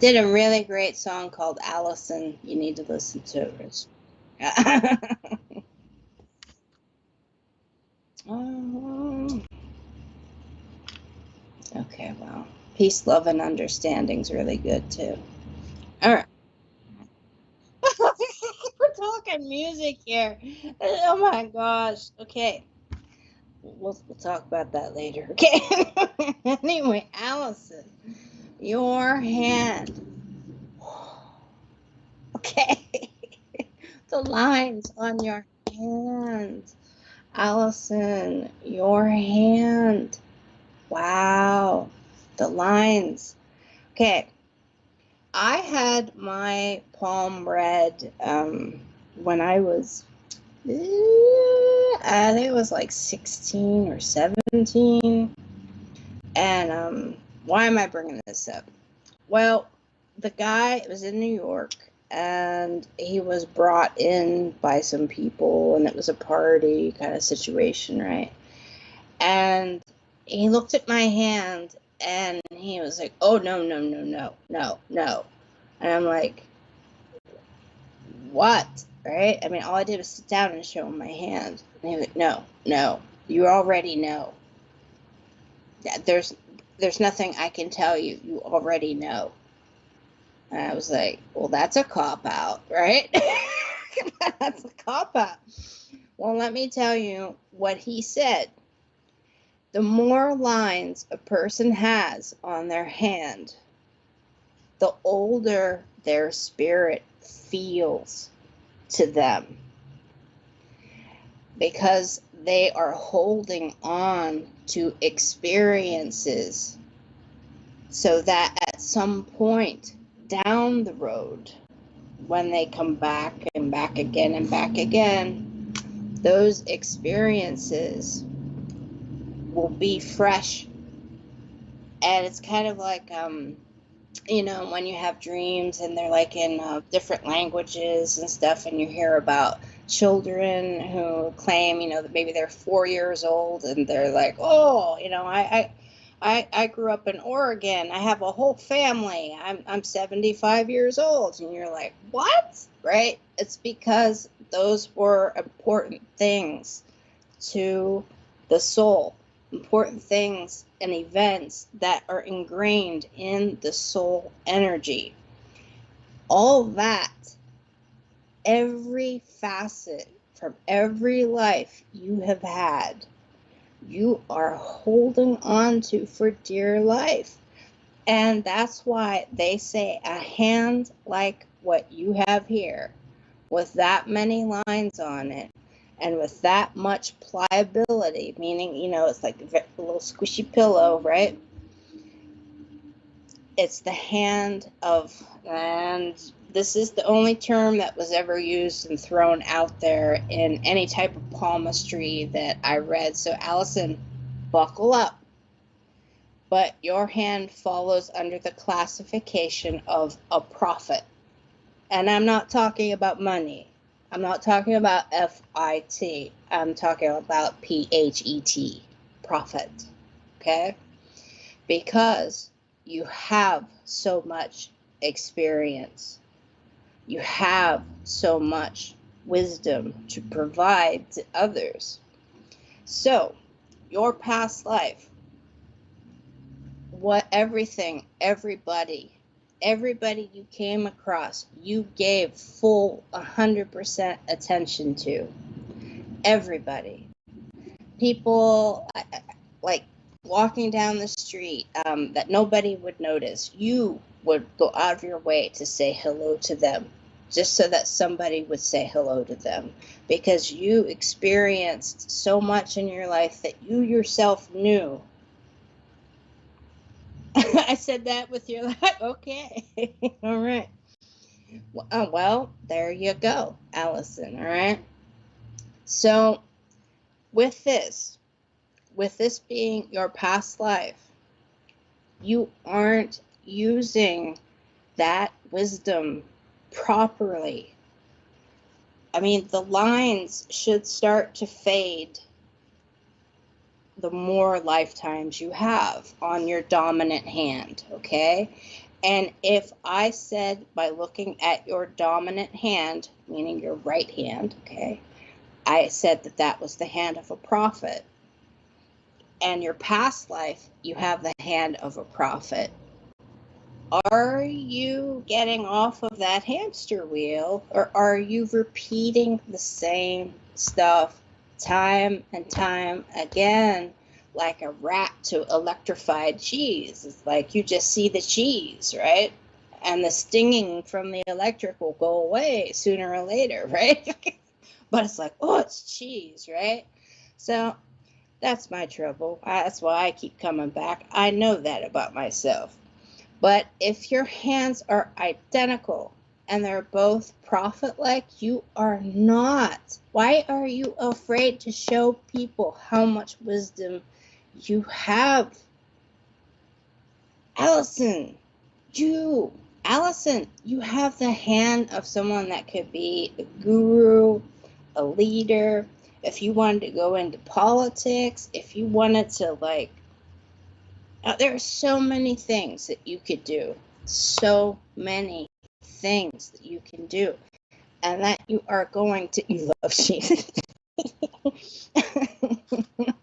Did a really great song called Allison. You need to listen to it, Rich. Okay, well, peace, love, and understanding's really good too. All right. We're talking music here. Oh my gosh. Okay. We'll talk about that later. Okay. Anyway, Allison, your hand. Okay. The lines on your hand. Allison, your hand. Wow. The lines. Okay. I had my palm read when I was, I think it was like 16 or 17. And why am I bringing this up? Well, the guy was in New York, and he was brought in by some people, and it was a party kind of situation, right? And he looked at my hand, and he was like, oh, no, no, no, no, no, no. And I'm like, what? Right? I mean, all I did was sit down and show him my hand. And he was like, no, no, you already know. There's nothing I can tell you. You already know. And I was like, well, that's a cop-out, right? That's a cop-out. Well, let me tell you what he said. The more lines a person has on their hand, the older their spirit feels to them, because they are holding on to experiences so that at some point down the road, when they come back and back again and back again, those experiences will be fresh. And it's kind of like, you know, when you have dreams and they're like in different languages and stuff, and you hear about children who claim, you know, that maybe they're 4 years old, and they're like, oh, you know, I grew up in Oregon. I have a whole family. I'm 75 years old. And you're like, what? Right? It's because those were important things to the soul, important things and events that are ingrained in the soul energy. All that, every facet from every life you have had, you are holding on to for dear life. And that's why they say a hand like what you have here, with that many lines on it, and with that much pliability, meaning, you know, it's like a little squishy pillow, right? It's the hand of, and this is the only term that was ever used and thrown out there in any type of palmistry that I read. So Allison, buckle up. But your hand follows under the classification of a prophet. And I'm not talking about money. I'm not talking about FIT. I'm talking about PHET, prophet. Okay? Because you have so much experience. You have so much wisdom to provide to others. So, your past life, what everything, everybody you came across, you gave full 100% attention to. Everybody. People like walking down the street that nobody would notice, you would go out of your way to say hello to them, just so that somebody would say hello to them, because you experienced so much in your life that you yourself knew. I said that with your life. Okay. All right. Well, there you go, Allison. All right. So with this, with this being your past life, you aren't using that wisdom properly. I mean, the lines should start to fade the more lifetimes you have on your dominant hand, okay? And if I said by looking at your dominant hand, meaning your right hand, okay, I said that that was the hand of a prophet. And your past life, you have the hand of a prophet. Are you getting off of that hamster wheel, or are you repeating the same stuff time and time again, like a rat to electrified cheese? It's like you just see the cheese, right? And the stinging from the electric will go away sooner or later, right? But it's like, oh, it's cheese, right? So that's my trouble. That's why I keep coming back. I know that about myself. But if your hands are identical and they're both prophet-like, you are not. Why are you afraid to show people how much wisdom you have? Allison, you have the hand of someone that could be a guru, a leader. If you wanted to go into politics, if you wanted to there are so many things that you could do. So many things that you can do. And that you are going to, you love cheese.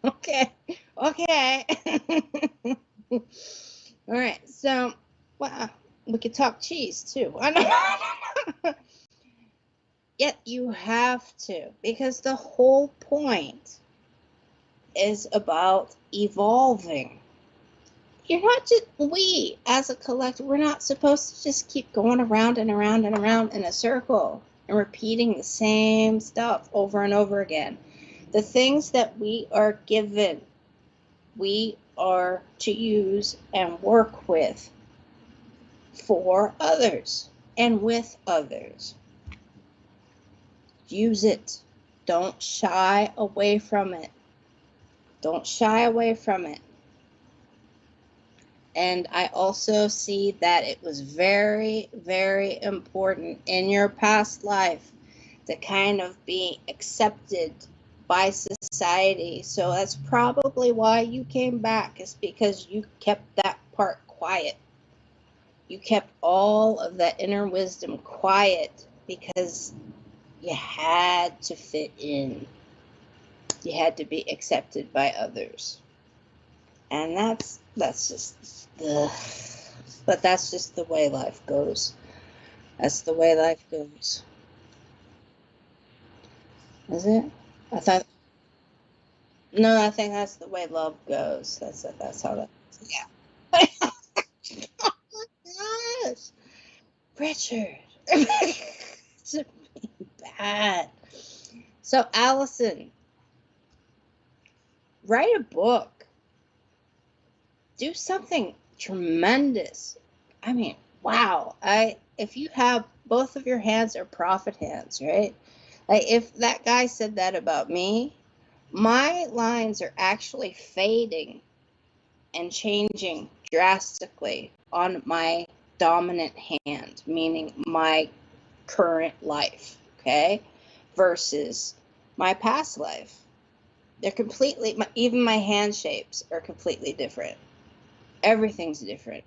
Okay. All right. So, well, we could talk cheese too. Yet you have to, because the whole point is about evolving. You're not just, we as a collective, we're not supposed to just keep going around and around and around in a circle and repeating the same stuff over and over again. The things that we are given, we are to use and work with for others and with others. Use it. Don't shy away from it. Don't shy away from it. And I also see that it was very, very important in your past life to kind of be accepted by society. So that's probably why you came back, is because you kept that part quiet. You kept all of that inner wisdom quiet because you had to fit in. You had to be accepted by others. And that's just but that's just the way life goes. That's the way life goes. Is it? I thought, no, I think that's the way love goes. That's how that, yeah. Oh my gosh. Richard. It's bad. So Allison, write a book. Do something tremendous. I mean, wow. If you have both of your hands are prophet hands, right? Like if that guy said that about me, my lines are actually fading and changing drastically on my dominant hand, meaning my current life, okay? Versus my past life. They're completely, even my hand shapes are completely different. Everything's different.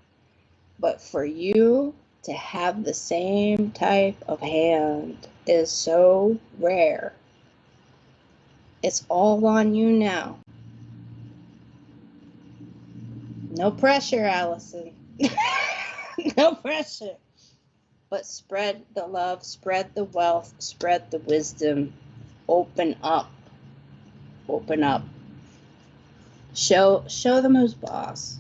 But for you to have the same type of hand is so rare. It's all on you now. No pressure, Allison. No pressure. But spread the love, spread the wealth, spread the wisdom. Open up. Open up. Show them who's boss.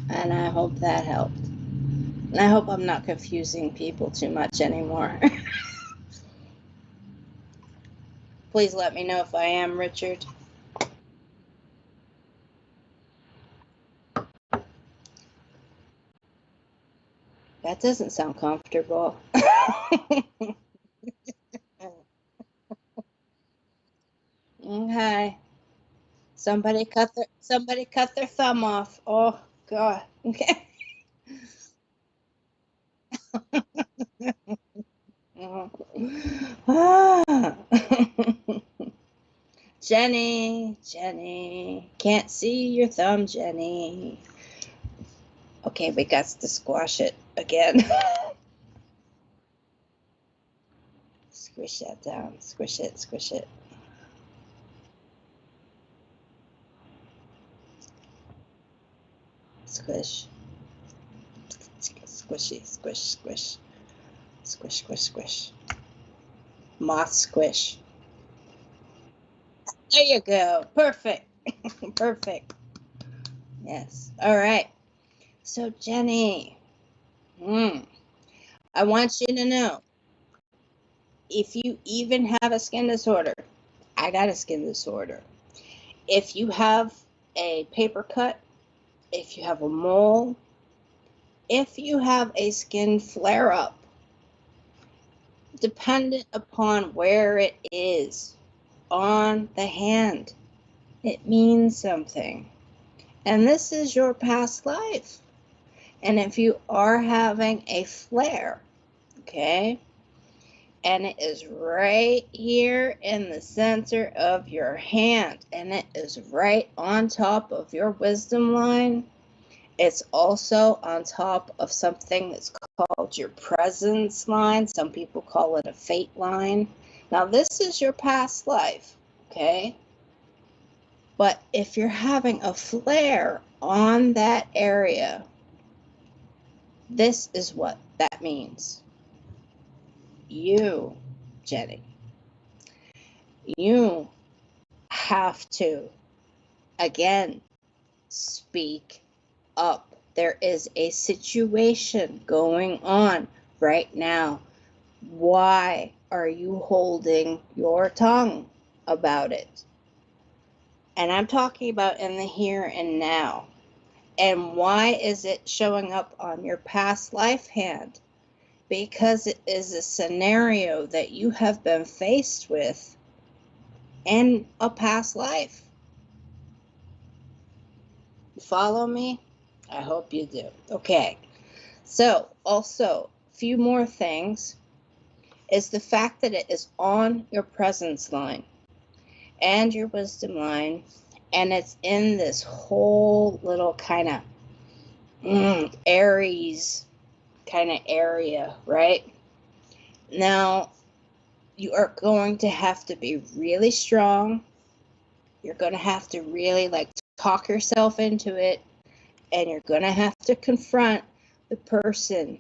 And I hope that helped. And I hope I'm not confusing people too much anymore. Please let me know if I am, Richard. That doesn't sound comfortable. Okay. Somebody cut their thumb off. Oh God. Okay. Ah. Jenny, can't see your thumb, Jenny. Okay, we got to squash it again. Squish that down. Squish it, squish it. Squish. Squishy, squish, squish. Squish, squish, squish. Moth squish. There you go. Perfect. Perfect. Yes. All right. So, Jenny, I want you to know, if you even have a skin disorder, I got a skin disorder. If you have a paper cut, if you have a mole, if you have a skin flare up, dependent upon where it is on the hand, it means something. And this is your past life. And if you are having a flare, okay, and it is right here in the center of your hand, and it is right on top of your wisdom line, it's also on top of something that's called your presence line. Some people call it a fate line. Now, this is your past life, okay? But if you're having a flare on that area, this is what that means. You, Jenny, you have to, again, speak up. There is a situation going on right now. Why are you holding your tongue about it? And I'm talking about in the here and now. And why is it showing up on your past life hand? Because it is a scenario that you have been faced with in a past life. Follow me? I hope you do. Okay. So, also, a few more things is the fact that it is on your presence line and your wisdom line, and it's in this whole little kind of Aries kind of area, right? Now, you are going to have to be really strong. You're going to have to really talk yourself into it, and you're going to have to confront the person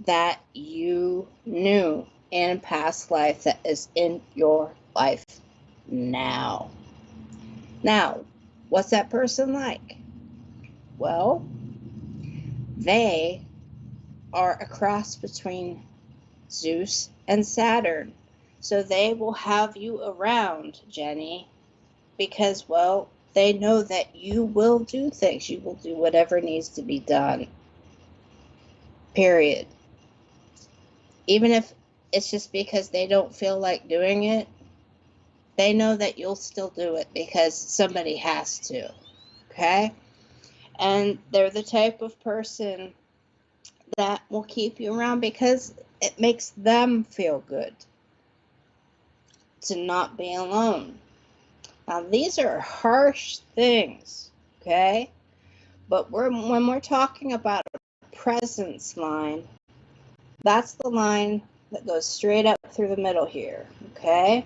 that you knew in past life that is in your life now. Now, what's that person like? Well, they are a cross between Zeus and Saturn. So they will have you around, Jenny, because, well, they know that you will do things. You will do whatever needs to be done. Period. Even if it's just because they don't feel like doing it, they know that you'll still do it because somebody has to. Okay? And they're the type of person that will keep you around because it makes them feel good to not be alone. Now, these are harsh things, okay? But when we're talking about a presence line, that's the line that goes straight up through the middle here, okay?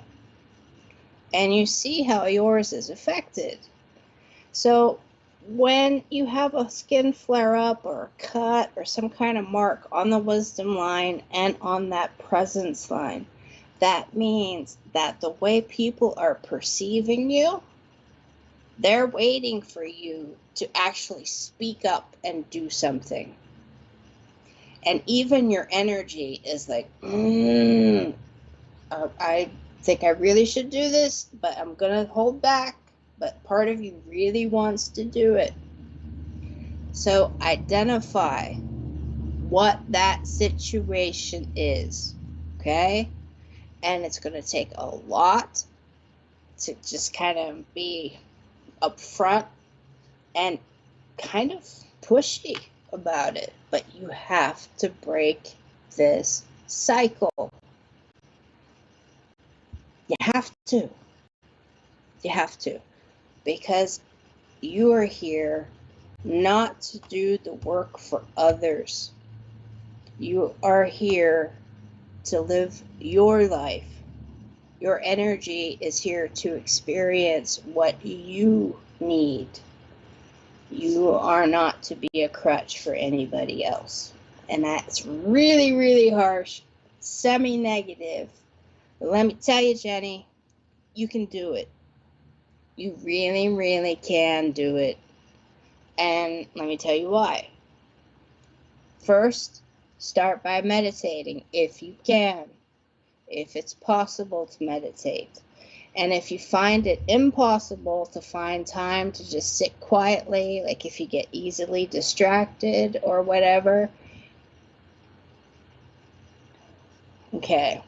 And you see how yours is affected. So when you have a skin flare up or a cut or some kind of mark on the wisdom line and on that presence line, that means that the way people are perceiving you, they're waiting for you to actually speak up and do something. And even your energy is like, I think I really should do this, but I'm going to hold back. But part of you really wants to do it. So identify what that situation is, okay? And it's going to take a lot to just kind of be upfront and kind of pushy about it. But you have to break this cycle. You have to. You have to. Because you are here not to do the work for others. You are here to live your life. Your energy is here to experience what you need. You are not to be a crutch for anybody else. And that's really, really harsh, semi-negative. But let me tell you, Jenny, you can do it. You really, really can do it. And let me tell you why. First, start by meditating if you can, if it's possible to meditate. And if you find it impossible to find time to just sit quietly, like if you get easily distracted or whatever. Okay.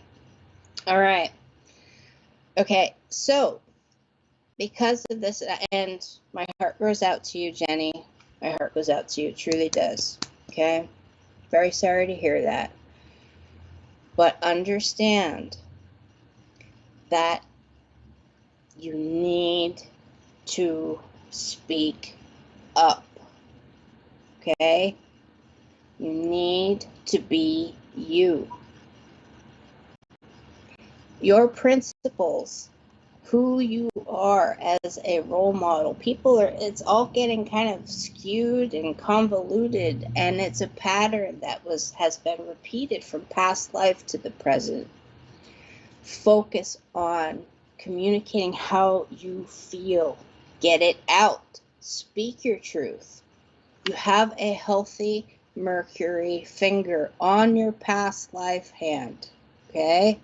All right. Okay. So because of this, and my heart goes out to you, Jenny. My heart goes out to you. It truly does. Okay. Very sorry to hear that. But understand that you need to speak up. Okay? You need to be you. Your principles, who you are as a role model. It's all getting kind of skewed and convoluted, and it's a pattern that has been repeated from past life to the present. Focus on communicating how you feel. Get it out. Speak your truth. You have a healthy Mercury finger on your past life hand, okay?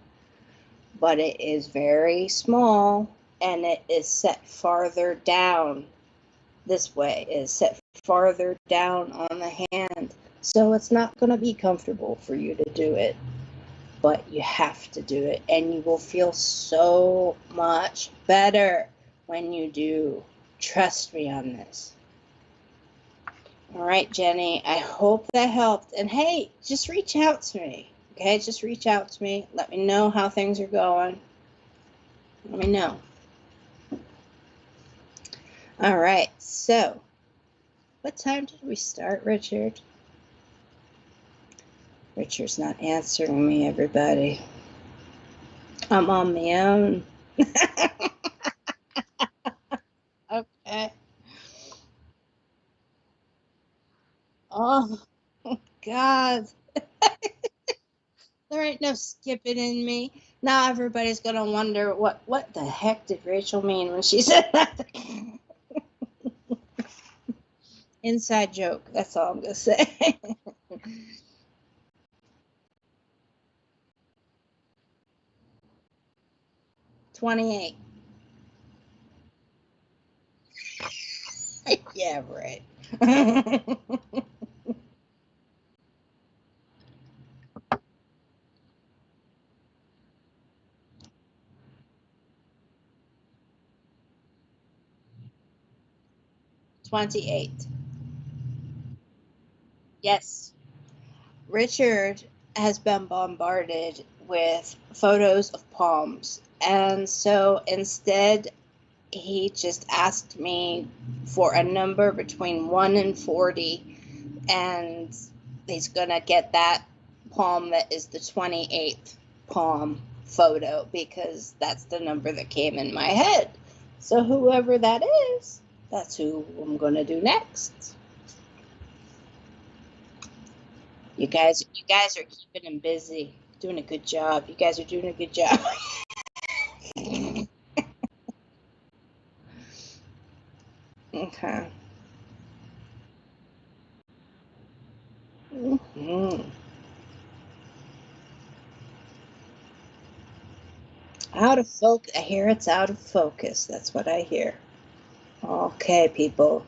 But it is very small, and it is set farther down this way. It is set farther down on the hand. So it's not going to be comfortable for you to do it. But you have to do it, and you will feel so much better when you do. Trust me on this. All right, Jenny, I hope that helped. And hey, just reach out to me, okay? Just reach out to me. Let me know how things are going. Let me know. All right, so what time did we start, Richard? Richard's not answering me, everybody. I'm on my own. Okay. Oh, God. There ain't no skipping in me. Now everybody's going to wonder what the heck did Rachel mean when she said that? Inside joke. That's all I'm going to say. 28. Yeah, right. 28. Yes. Richard has been bombarded with photos of palms. And so instead, he just asked me for a number between 1 and 40. And he's going to get that palm that is the 28th palm photo, because that's the number that came in my head. So whoever that is, that's who I'm going to do next. You guys are keeping him busy, doing a good job. You guys are doing a good job. Okay. Mm-hmm. Out of focus. I hear it's out of focus. That's what I hear. Okay, people.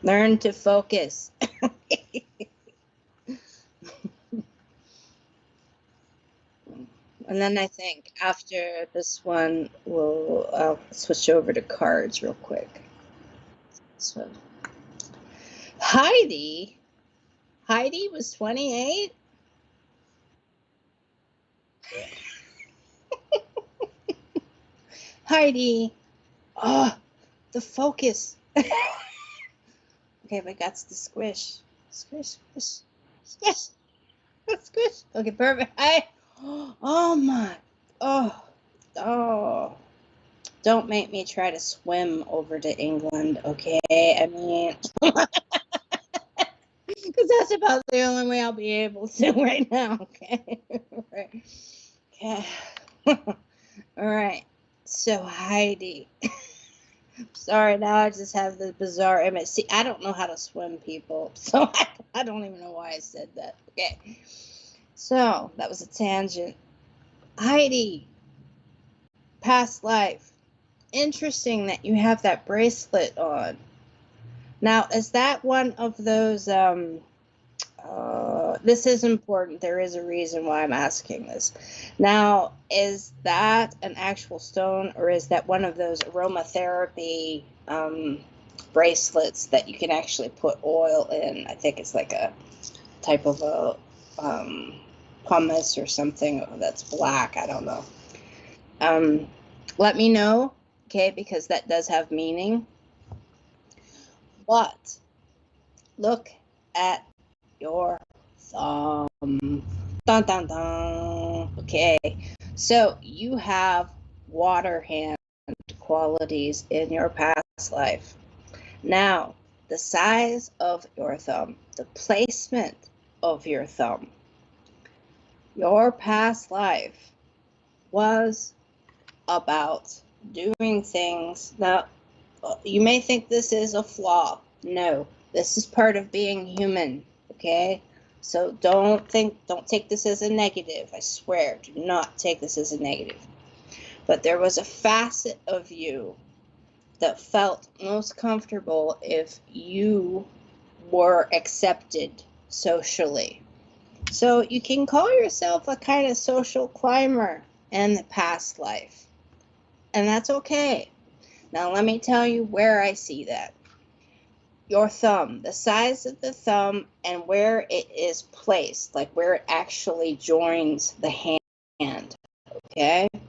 Learn to focus. And then I think after this one, I'll switch over to cards real quick. So Heidi was 28. Heidi, oh, the focus. Okay, but that's the squish. Squish, squish, squish, squish. Okay, perfect. Oh my, oh, oh. Don't make me try to swim over to England, okay? I mean, because that's about the only way I'll be able to right now, okay? Right. Okay. All right. So Heidi. Sorry, now I just have the bizarre image. See, I don't know how to swim, people. So I don't even know why I said that. Okay. So that was a tangent. Heidi, past life. Interesting that you have that bracelet on. Now, is that one of those, this is important. There is a reason why I'm asking this. Now, is that an actual stone, or is that one of those aromatherapy bracelets that you can actually put oil in? I think it's like a type of a pumice or something that's black. I don't know. Let me know, okay, because that does have meaning. But look at your thumb. Dun, dun, dun. Okay, so you have water hand qualities in your past life. Now, the size of your thumb, the placement of your thumb, your past life was about doing things. Now, you may think this is a flaw. No, this is part of being human, okay? So don't take this as a negative. I swear, do not take this as a negative. But there was a facet of you that felt most comfortable if you were accepted socially. So you can call yourself a kind of social climber in the past life. And that's okay. Now let me tell you where I see that. Your thumb, the size of the thumb and where it is placed, like where it actually joins the hand, okay? It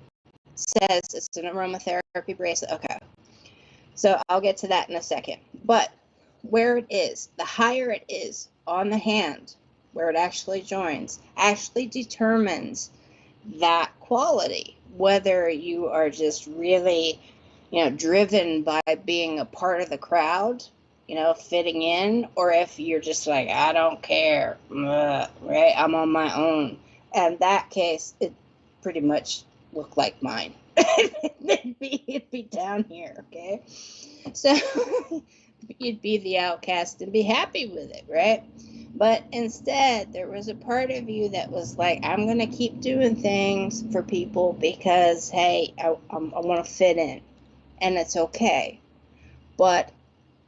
says it's an aromatherapy bracelet. Okay. So I'll get to that in a second. But where it is, the higher it is on the hand, where it actually joins, actually determines that quality, whether you are just really, driven by being a part of the crowd, fitting in, or if you're just like, I don't care, right? I'm on my own. And that case, it pretty much looked like mine. it'd be down here, okay? So you'd be the outcast and be happy with it, right? But instead, there was a part of you that was like, I'm going to keep doing things for people because, hey, I want to fit in. And it's okay. But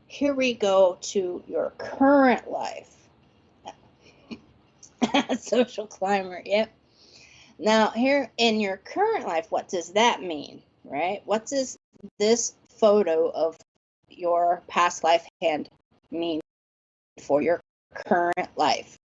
here we go to your current life. Social climber, yep. Now, here in your current life, what does that mean, right? What does this photo of your past life hand mean for your current life?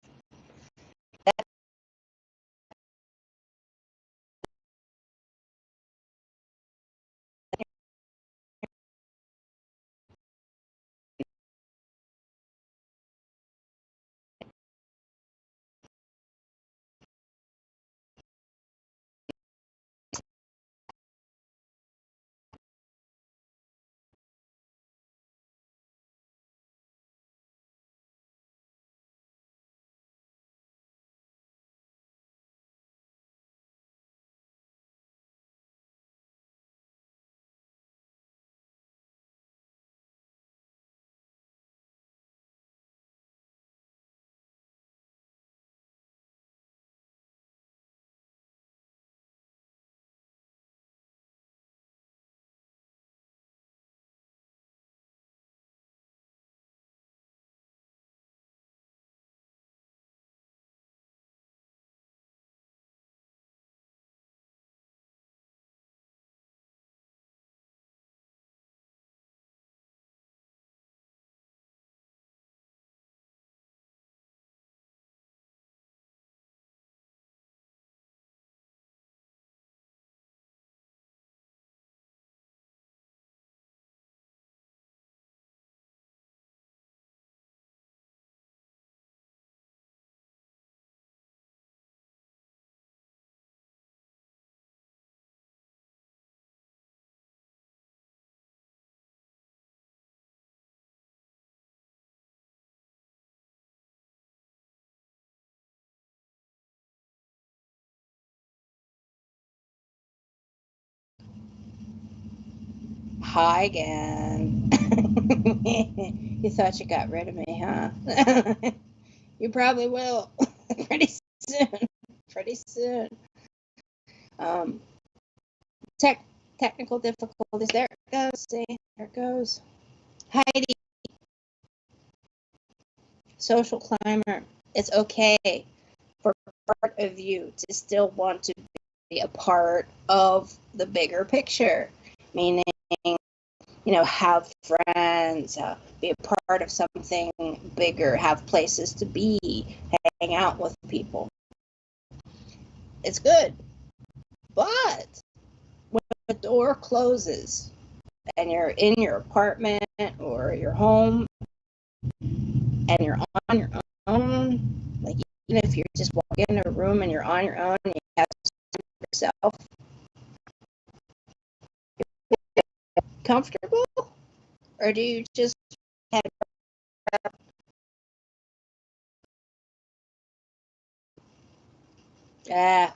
hi again. You thought you got rid of me, huh? You probably will pretty soon. Pretty soon. Technical difficulties. There it goes. See, there it goes. Heidi, social climber. It's okay for part of you to still want to be a part of the bigger picture, meaning, have friends, be a part of something bigger, have places to be, hang out with people. It's good. But when the door closes and you're in your apartment or your home and you're on your own, like even if you just walk in a room and you're on your own and you have yourself, comfortable? Or do you just have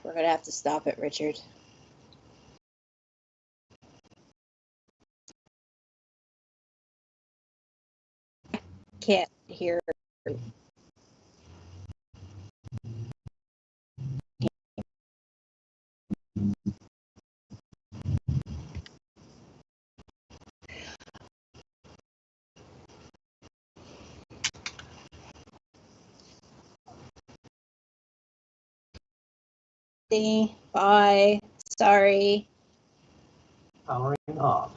we're gonna have to stop it, Richard. Can't hear. Bye. Sorry. Powering off.